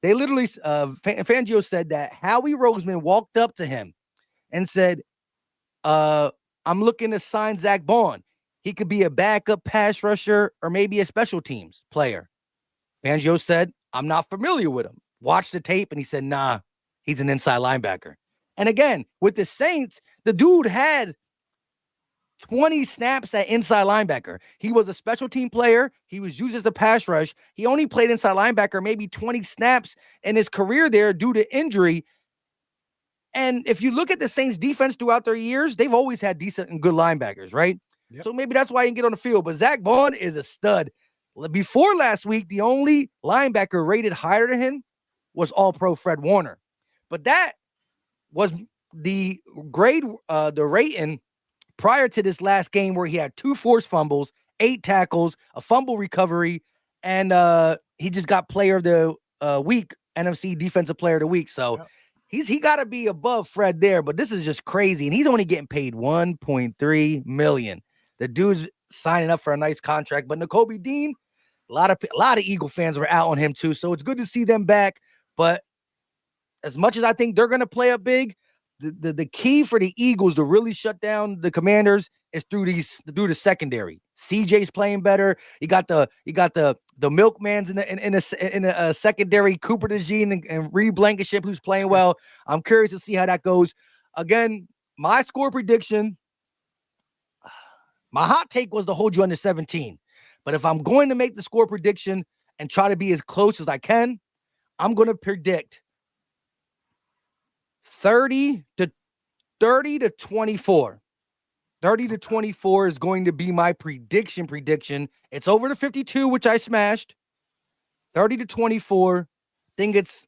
They literally, Fangio said that Howie Roseman walked up to him and said, I'm looking to sign Zach Bond. He could be a backup pass rusher or maybe a special teams player. Fangio said, I'm not familiar with him. Watched the tape and he said, nah, he's an inside linebacker. And again, with the Saints, the dude had 20 snaps at inside linebacker. He was a special team player. He was used as a pass rush. He only played inside linebacker maybe 20 snaps in his career there due to injury. And if you look at the Saints defense throughout their years, they've always had decent and good linebackers, right? Yep. So maybe that's why he can get on the field. But Zach Bond is a stud. Before last week, the only linebacker rated higher than him was All-Pro Fred Warner. But that was the grade, the rating prior to this last game where he had 2 forced fumbles, 8 tackles, a fumble recovery, and he just got player of the week, NFC defensive player of the week. So he got to be above Fred there, but this is just crazy. And he's only getting paid $1.3 million. The dude's signing up for a nice contract, but Nakobe Dean, a lot of Eagle fans were out on him too. So it's good to see them back. But as much as I think they're going to play up big, the key for the Eagles to really shut down the Commanders is through the secondary. CJ's playing better. You got the milkmans in a secondary, Cooper DeJean and Reed Blankenship, who's playing well. I'm curious to see how that goes. Again, my score prediction, my hot take was to hold you under 17. But if I'm going to make the score prediction and try to be as close as I can, I'm going to predict 30 to 24. 30 to 24 is going to be my prediction. It's over to 52, which I smashed. 30 to 24. I think it's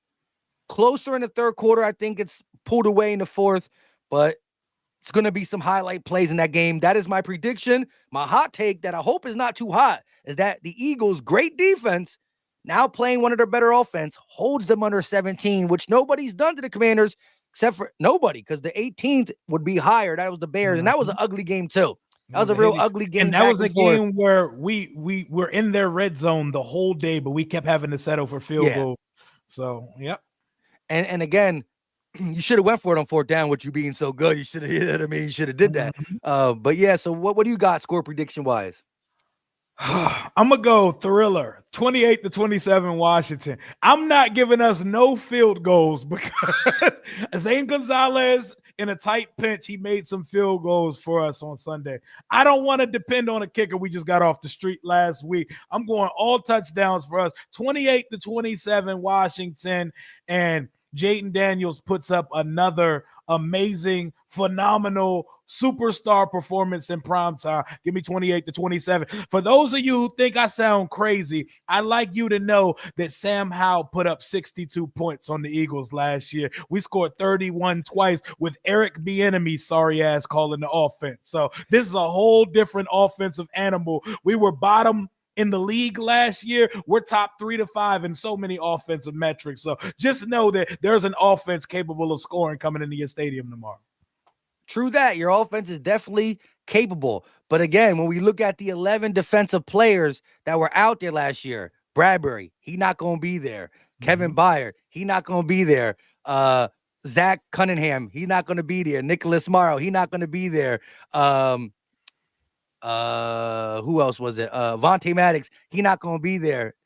closer in the third quarter. I think it's pulled away in the fourth, but it's going to be some highlight plays in that game. That is my prediction. My hot take that I hope is not too hot is that the Eagles' great defense, now playing one of their better offense, holds them under 17, which nobody's done to the Commanders except for nobody, because the 18th would be higher. That was the Bears, and that was an ugly game too. That was a real ugly game. And that was a game where we were in their red zone the whole day, but we kept having to settle for field goal. So, yep. And again, you should have went for it on 4th down with you being so good. You should have hit it. I mean, you should have did that. But yeah, so what do you got score prediction wise? I'm going to go thriller, 28-27 Washington. I'm not giving us no field goals because Zane Gonzalez in a tight pinch, he made some field goals for us on Sunday. I don't want to depend on a kicker we just got off the street last week. I'm going all touchdowns for us, 28-27 Washington, and Jaden Daniels puts up another amazing, phenomenal superstar performance in prime time. Give me 28-27. For those of you who think I sound crazy, I'd like you to know that Sam Howell put up 62 points on the Eagles last year. We scored 31 twice with Eric Bieniemy, sorry ass, calling the offense. So this is a whole different offensive animal. We were bottom in the league last year. We're top 3 to 5 in so many offensive metrics. So just know that there's an offense capable of scoring coming into your stadium tomorrow. True that. Your offense is definitely capable. But again, when we look at the 11 defensive players that were out there last year, Bradbury, he not going to be there. Kevin Byard, he not going to be there. Zach Cunningham, he not going to be there. Nicholas Morrow, he not going to be there. Who else was it? Vontae Maddox, he not gonna be there,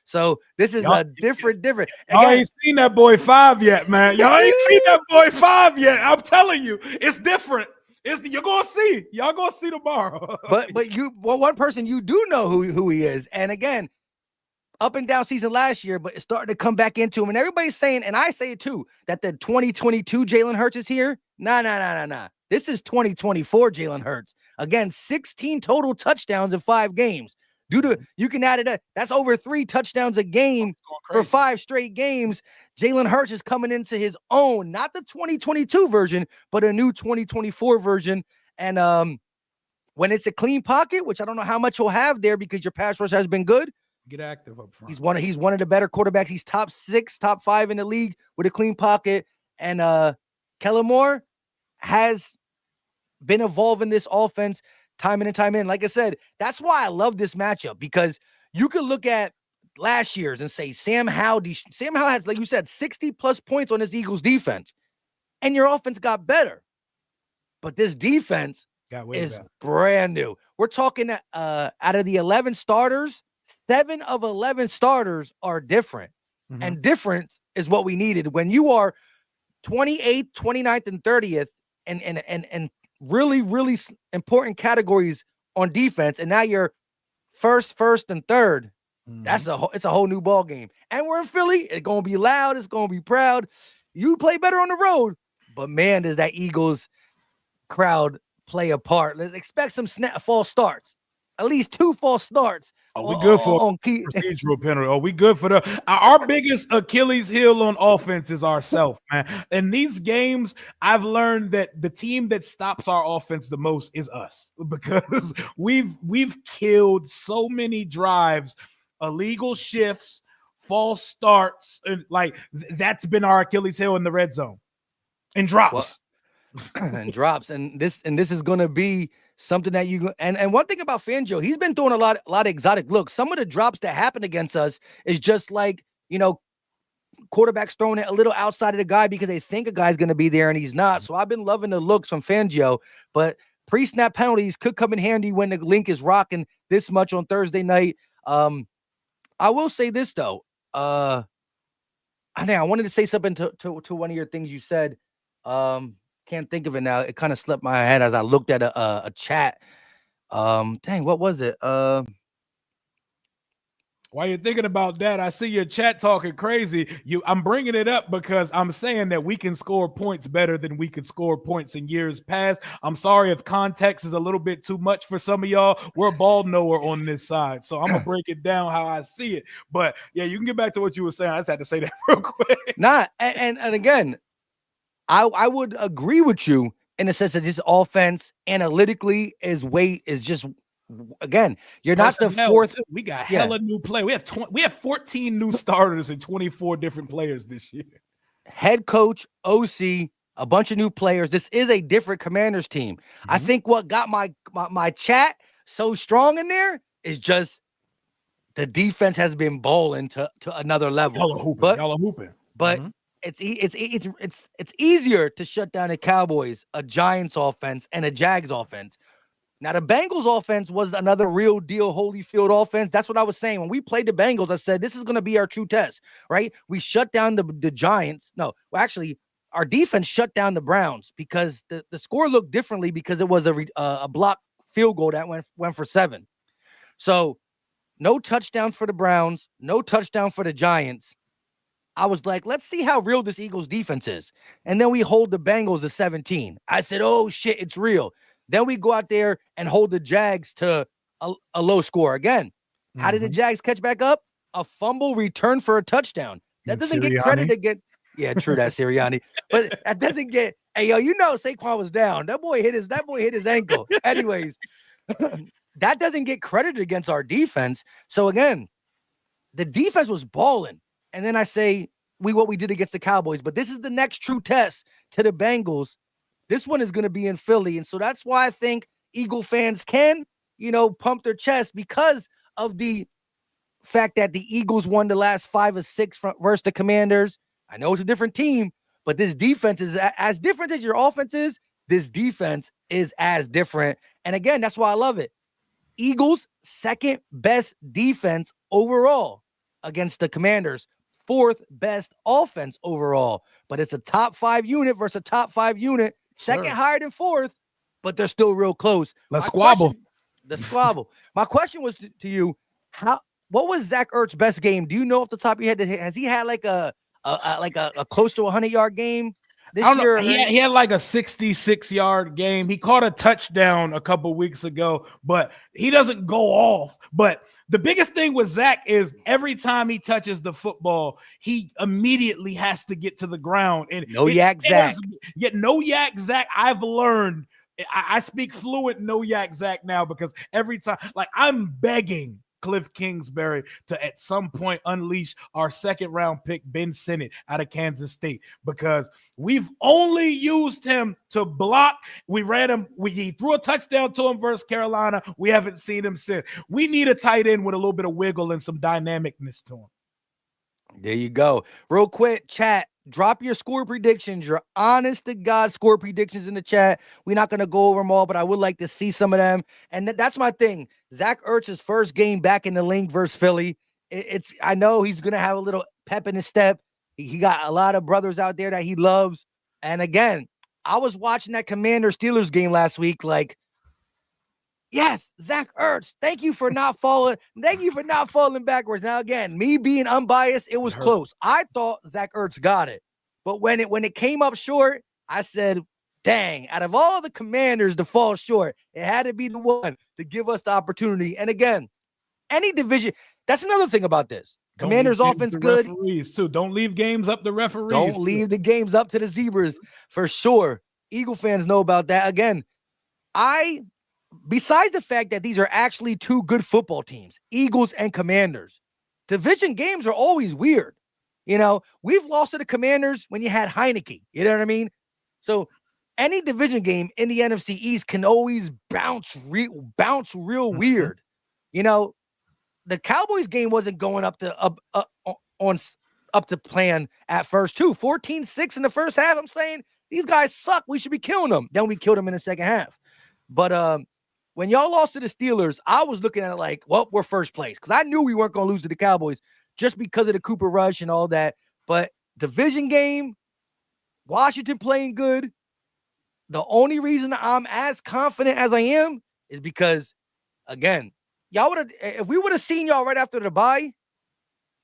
so this is a different y'all ain't seen that boy 5 yet, man. Y'all ain't seen that boy 5 yet. I'm telling you, it's different. You're gonna see. Y'all gonna see tomorrow. but one person you do know who he is, and again, up and down season last year, but it's starting to come back into him, and everybody's saying, and I say it too, that the 2022 Jalen Hurts is here. Nah. This is 2024 Jalen Hurts. Again, 16 total touchdowns in 5 games. You can add it up. That's over 3 touchdowns a game for 5 straight games. Jalen Hurts is coming into his own, not the 2022 version, but a new 2024 version. And when it's a clean pocket, which I don't know how much he'll have there because your pass rush has been good. Get active up front. He's one of the better quarterbacks. He's top 6, top 5 in the league with a clean pocket. And Kellen Moore has been evolving this offense time in and time in. Like I said, that's why I love this matchup, because you could look at last year's and say Sam Howell has, like you said, 60 plus points on this Eagles defense, and your offense got better. But this defense is brand new. We're talking out of the 11 starters, 7 of 11 starters are different. Mm-hmm. And difference is what we needed. When you are 28th, 29th, and 30th, and really, really important categories on defense, and now you're first, and third. Mm-hmm. It's a whole new ball game. And we're in Philly. It's gonna be loud. It's gonna be proud. You play better on the road, but man, does that Eagles crowd play a part. Let's expect some false starts, at least 2 false starts. Are we good for procedural penalty? Are we good for our biggest Achilles heel on offense is ourselves, man. In these games, I've learned that the team that stops our offense the most is us, because we've killed so many drives, illegal shifts, false starts, and that's been our Achilles heel in the red zone, and drops. And drops, and this is going to be something that and one thing about Fangio, he's been throwing a lot of exotic looks. Some of the drops that happen against us is just like, quarterbacks throwing it a little outside of the guy because they think a guy's going to be there and he's not. So I've been loving the looks from Fangio, but pre-snap penalties could come in handy when the link is rocking this much on Thursday night. I will say this though. I wanted to say something to one of your things you said. Can't think of it now. It kind of slipped my head as I looked at a chat. Dang, what was it? While you're thinking about that, I see your chat talking crazy. I'm bringing it up because I'm saying that we can score points better than we could score points in years past. I'm sorry if context is a little bit too much for some of y'all. We're a ball knower on this side, so I'm going to break it down how I see it. But, yeah, you can get back to what you were saying. I just had to say that real quick. And again, I would agree with you in the sense that this offense analytically is just, again, you're not the fourth. We got hella new play. We have 14 new starters and 24 different players this year. Head coach, OC, a bunch of new players. This is a different Commanders team. Mm-hmm. I think what got my chat so strong in there is just the defense has been balling to another level. Y'all are hooping. But mm-hmm. It's easier to shut down a Cowboys, a Giants offense, and a Jags offense. Now, the Bengals offense was another real deal Holyfield offense. That's what I was saying. When we played the Bengals, I said, this is going to be our true test, right? We shut down the Giants. No, well, actually, our defense shut down the Browns because the score looked differently because it was a block field goal that went for 7. So no touchdowns for the Browns, no touchdown for the Giants. I was like, let's see how real this Eagles defense is. And then we hold the Bengals to 17. I said, oh shit, it's real. Then we go out there and hold the Jags to a low score again. How did the Jags catch back up? A fumble return for a touchdown. That doesn't get credit again. Yeah, true that, Sirianni. But that doesn't get, hey, yo, Saquon was down. That boy hit his ankle. Anyways, that doesn't get credited against our defense. So again, the defense was balling. And then I say what we did against the Cowboys, but this is the next true test to the Bengals. This one is going to be in Philly. And so that's why I think Eagle fans can, pump their chest because of the fact that the Eagles won the last 5 or 6 versus the Commanders. I know it's a different team, but this defense is as different as your offense is. This defense is as different. And again, that's why I love it. Eagles, second best defense overall against the Commanders. 4th best offense overall, but it's a top 5 unit versus a top 5 unit, second higher than 4th, but they're still real close. Let's squabble. The squabble. My question was to you, what was Zach Ertz's best game? Do you know off the top of your head? Has he had like a close to 100-yard game this year? He had like a 66-yard game. He caught a touchdown a couple weeks ago, but he doesn't go off. But the biggest thing with Zach is every time he touches the football, he immediately has to get to the ground. And no yak Zach. Yet no yak Zach. I've learned. I speak fluent no yak Zach now because every time, like I'm begging Cliff Kingsbury to at some point unleash our 2nd-round pick, Ben Sinnott, out of Kansas State, because we've only used him to block. We ran him. He threw a touchdown to him versus Carolina. We haven't seen him since. We need a tight end with a little bit of wiggle and some dynamicness to him. There you go. Real quick, chat. Drop your score predictions, your honest to God score predictions in the chat. We're not going to go over them all, but I would like to see some of them. And that's my thing. Zach Ertz's first game back in the link versus Philly. I know he's going to have a little pep in his step. He got a lot of brothers out there that he loves. And again, I was watching that Commander-Steelers game last week like, yes, Zach Ertz, thank you for not falling. Thank you for not falling backwards. Now, again, me being unbiased, it was close. I thought Zach Ertz got it. But when it came up short, I said, dang, out of all the Commanders to fall short, it had to be the one to give us the opportunity. And again, any division, that's another thing about this. Commanders offense good. Too. Don't leave games up to referees. Don't leave the games up to the Zebras for sure. Eagle fans know about that. Again, besides the fact that these are actually 2 good football teams, Eagles and Commanders, division games are always weird. We've lost to the Commanders when you had Heineke. You know what I mean? So any division game in the NFC East can always bounce real weird. The Cowboys game wasn't going up to plan at first too. 14-6 in the first half. I'm saying these guys suck. We should be killing them. Then we killed them in the second half. But when y'all lost to the Steelers, I was looking at it like, well, we're first place, because I knew we weren't going to lose to the Cowboys just because of the Cooper Rush and all that. But division game, Washington playing good. The only reason I'm as confident as I am is because, again, if we would have seen y'all right after the bye,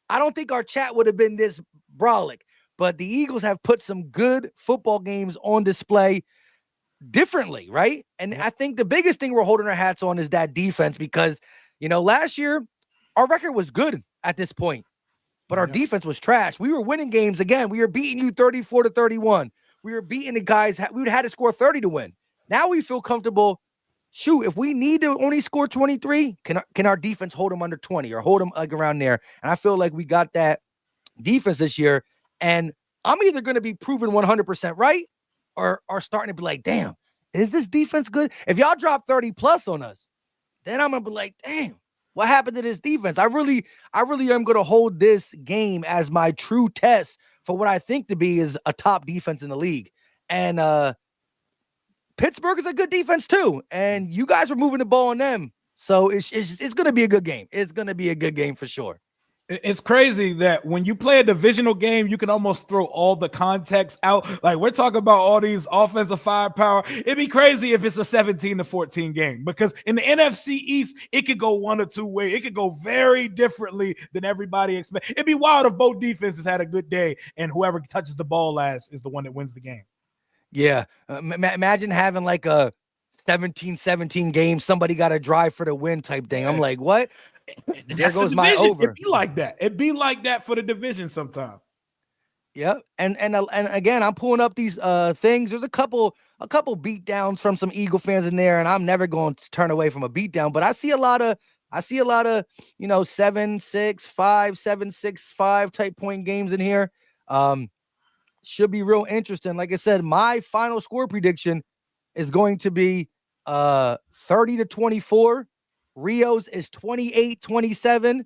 I don't think our chat would have been this brolic. But the Eagles have put some good football games on display differently, right? And I think the biggest thing we're holding our hats on is that defense, because, last year our record was good at this point, but our defense was trash. We were winning games again. We were beating you 34-31. We were beating the guys. We would have had to score 30 to win. Now we feel comfortable. Shoot, if we need to only score 23, can our defense hold them under 20 or hold them like around there? And I feel like we got that defense this year. And I'm either going to be proven 100% right or starting to be like, damn, is this defense good? If y'all drop 30 plus on us, then I'm going to be like, damn, what happened to this defense? I really am going to hold this game as my true test for what I think to be is a top defense in the league. And Pittsburgh is a good defense too. And you guys were moving the ball on them. So it's going to be a good game. It's going to be a good game for sure. It's crazy that when you play a divisional game, you can almost throw all the context out. Like we're talking about all these offensive firepower. It'd be crazy if it's a 17-14 game, because in the NFC East, it could go one or two ways. It could go very differently than everybody expects. It'd be wild if both defenses had a good day and whoever touches the ball last is the one that wins the game. Yeah. Imagine having like a 17-17 game. Somebody got to drive for the win type thing. I'm like, what? There goes my over. It'd be like that. It'd be like that for the division sometime. Yep. And again, I'm pulling up these things. There's a couple beat downs from some Eagle fans in there, and I'm never going to turn away from a beat down. But I see a lot of 7-6-5, 7-6-5 type point games in here. Should be real interesting. Like I said, my final score prediction is going to be 30-24. Rio's is 28-27.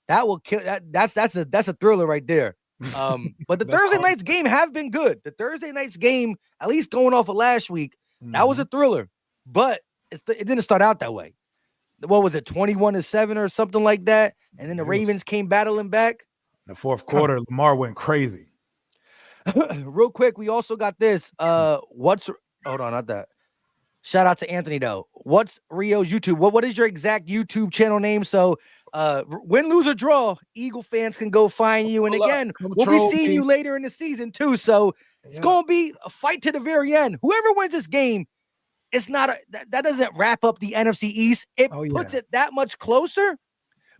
That will kill that. That's a thriller right there. But the Thursday night's game have been good. The Thursday night's game, at least going off of last week, that was a thriller. But it didn't start out that way. What was it, 21-7 or something like that? And then the Ravens came battling back. In the fourth quarter, Lamar went crazy. Real quick, we also got this. Hold on, not that. Shout out to Anthony though. What's Rio's YouTube? What is your exact YouTube channel name? So win, lose, or draw, Eagle fans can go find you. And again, we'll be seeing you later in the season too. So it's gonna be a fight to the very end. Whoever wins this game, it's not that doesn't wrap up the NFC East. It puts it that much closer,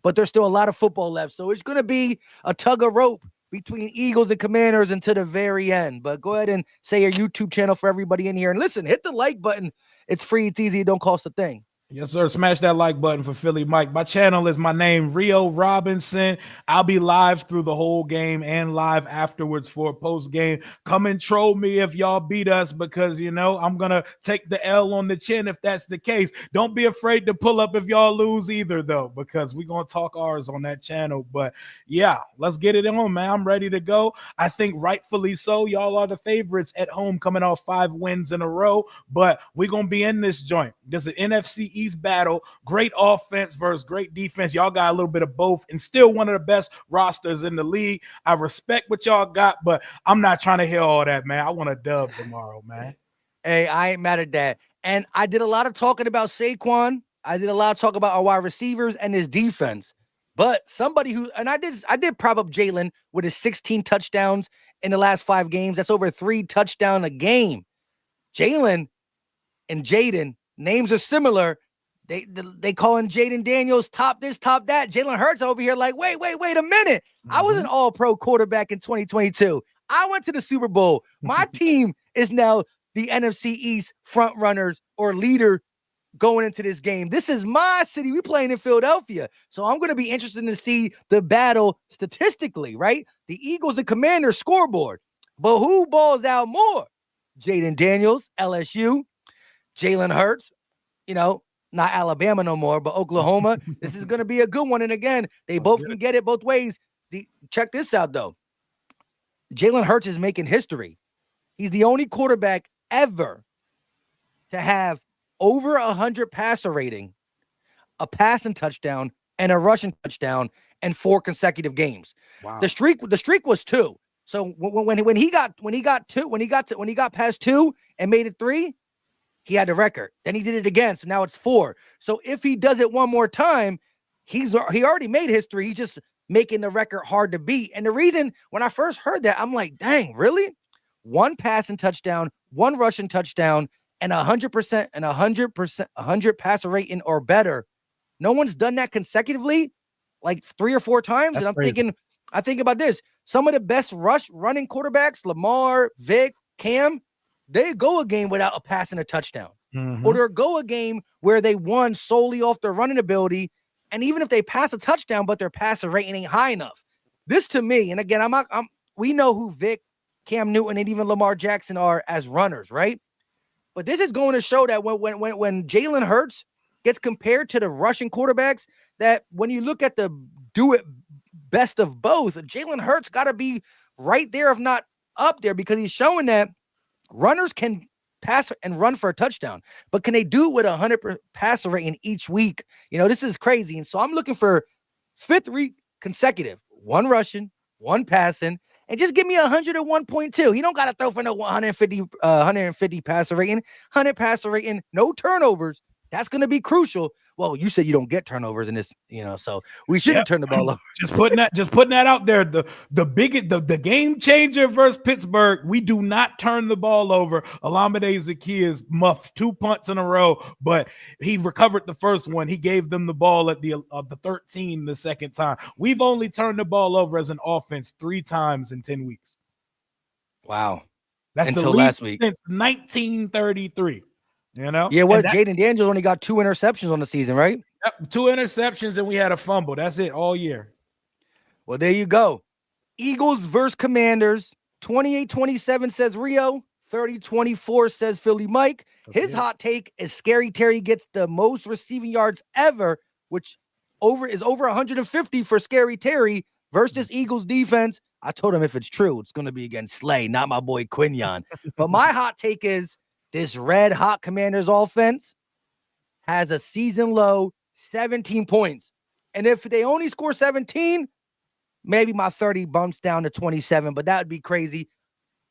but there's still a lot of football left. So it's gonna be a tug of rope between Eagles and Commanders until the very end. But go ahead and say your YouTube channel for everybody in here. And listen, hit the like button. It's free, it's easy, it don't cost a thing. Yes, sir. Smash that like button for Philly Mike. My channel is my name, Rio Robinson. I'll be live through the whole game and live afterwards for a post game. Come and troll me if y'all beat us, because, I'm going to take the L on the chin if that's the case. Don't be afraid to pull up if y'all lose either, though, because we're going to talk ours on that channel. But, yeah, let's get it on, man. I'm ready to go. I think rightfully so. Y'all are the favorites at home coming off 5 wins in a row, but we're going to be in this joint. There's an NFC East battle, great offense versus great defense. Y'all got a little bit of both and still one of the best rosters in the league. I respect what y'all got, but I'm not trying to hear all that, man. I want a dub tomorrow, man. Hey, I ain't mad at that. And I did a lot of talking about Saquon. I did a lot of talk about our wide receivers and his defense. But somebody I did prop up Jalen with his 16 touchdowns in the last 5 games. That's over 3 touchdowns a game. Jalen and Jaden, names are similar. They calling Jaden Daniels top this, top that. Jalen Hurts over here like, wait a minute. I was an all-pro quarterback in 2022. I went to the Super Bowl. My team is now the NFC East front runners or leader going into this game. This is my city. We playing in Philadelphia. So I'm going to be interested to see the battle statistically, right? The Eagles and Commanders scoreboard. But who balls out more? Jaden Daniels, LSU, Jalen Hurts, not Alabama no more, but Oklahoma. This is going to be a good one. And again, they both can get it both ways. Check this out, though. Jalen Hurts is making history. He's the only quarterback ever to have over 100 passer rating, a passing touchdown, and a rushing touchdown in 4 consecutive games. Wow. The streak was 2. So when he got past 2 and made it 3, he had the record. Then he did it again. So now it's 4. So if he does it one more time, he already made history. He's just making the record hard to beat. And the reason when I first heard that, I'm like, dang, really? 1 passing touchdown, 1 rushing touchdown, and 100% and 100 passer rating or better. No one's done that consecutively, like 3 or 4 times. That's and I think about this. Some of the best running quarterbacks, Lamar, Vic, Cam, they go a game without a pass and a touchdown. Or they'll go a game where they won solely off their running ability. And even if they pass a touchdown, but their passer rating ain't high enough. This to me, and again, we know who Vic, Cam Newton, and even Lamar Jackson are as runners, right? But this is going to show that when Jalen Hurts gets compared to the rushing quarterbacks, that when you look at the do it best of both, Jalen Hurts got to be right there, if not up there, because he's showing that runners can pass and run for a touchdown, but can they do it with 100 passer rating each week? This is crazy. And so I'm looking for 5th week consecutive 1 rushing, 1 passing, and just give me 101.2. He don't got to throw for no 150 passer rating, 100 passer rating, no turnovers. That's going to be crucial. Well, you said you don't get turnovers in this, so we shouldn't turn the ball over. Just putting that out there. The game changer versus Pittsburgh. We do not turn the ball over. Olamide Zaccheaus muffed 2 punts in a row, but he recovered the first one. He gave them the ball at the 13 the second time. We've only turned the ball over as an offense 3 times in 10 weeks. Wow. That's until the least last week since 1933. Yeah, Jaden Daniels only got 2 interceptions on the season, right? Yep, 2 interceptions and we had a fumble. That's it all year. Well, there you go. Eagles versus Commanders. 28-27 says Rio. 30-24 says Philly Mike. His hot take is Scary Terry gets the most receiving yards ever, which is over 150 for Scary Terry versus this Eagles defense. I told him if it's true, it's going to be against Slay, not my boy Quinion. But my hot take is this red hot Commanders offense has a season low 17 points. And if they only score 17, maybe my 30 bumps down to 27, but that would be crazy.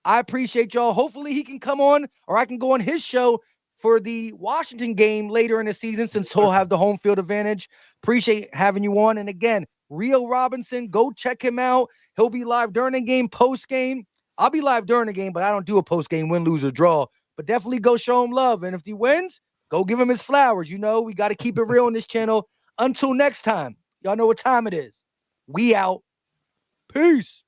I appreciate y'all. Hopefully he can come on, or I can go on his show for the Washington game later in the season since he'll have the home field advantage. Appreciate having you on. And again, Rio Robinson, go check him out. He'll be live during the game, post game. I'll be live during the game, but I don't do a post game win, lose, or draw. But definitely go show him love. And if he wins, go give him his flowers. We got to keep it real on this channel. Until next time, y'all know what time it is. We out. Peace.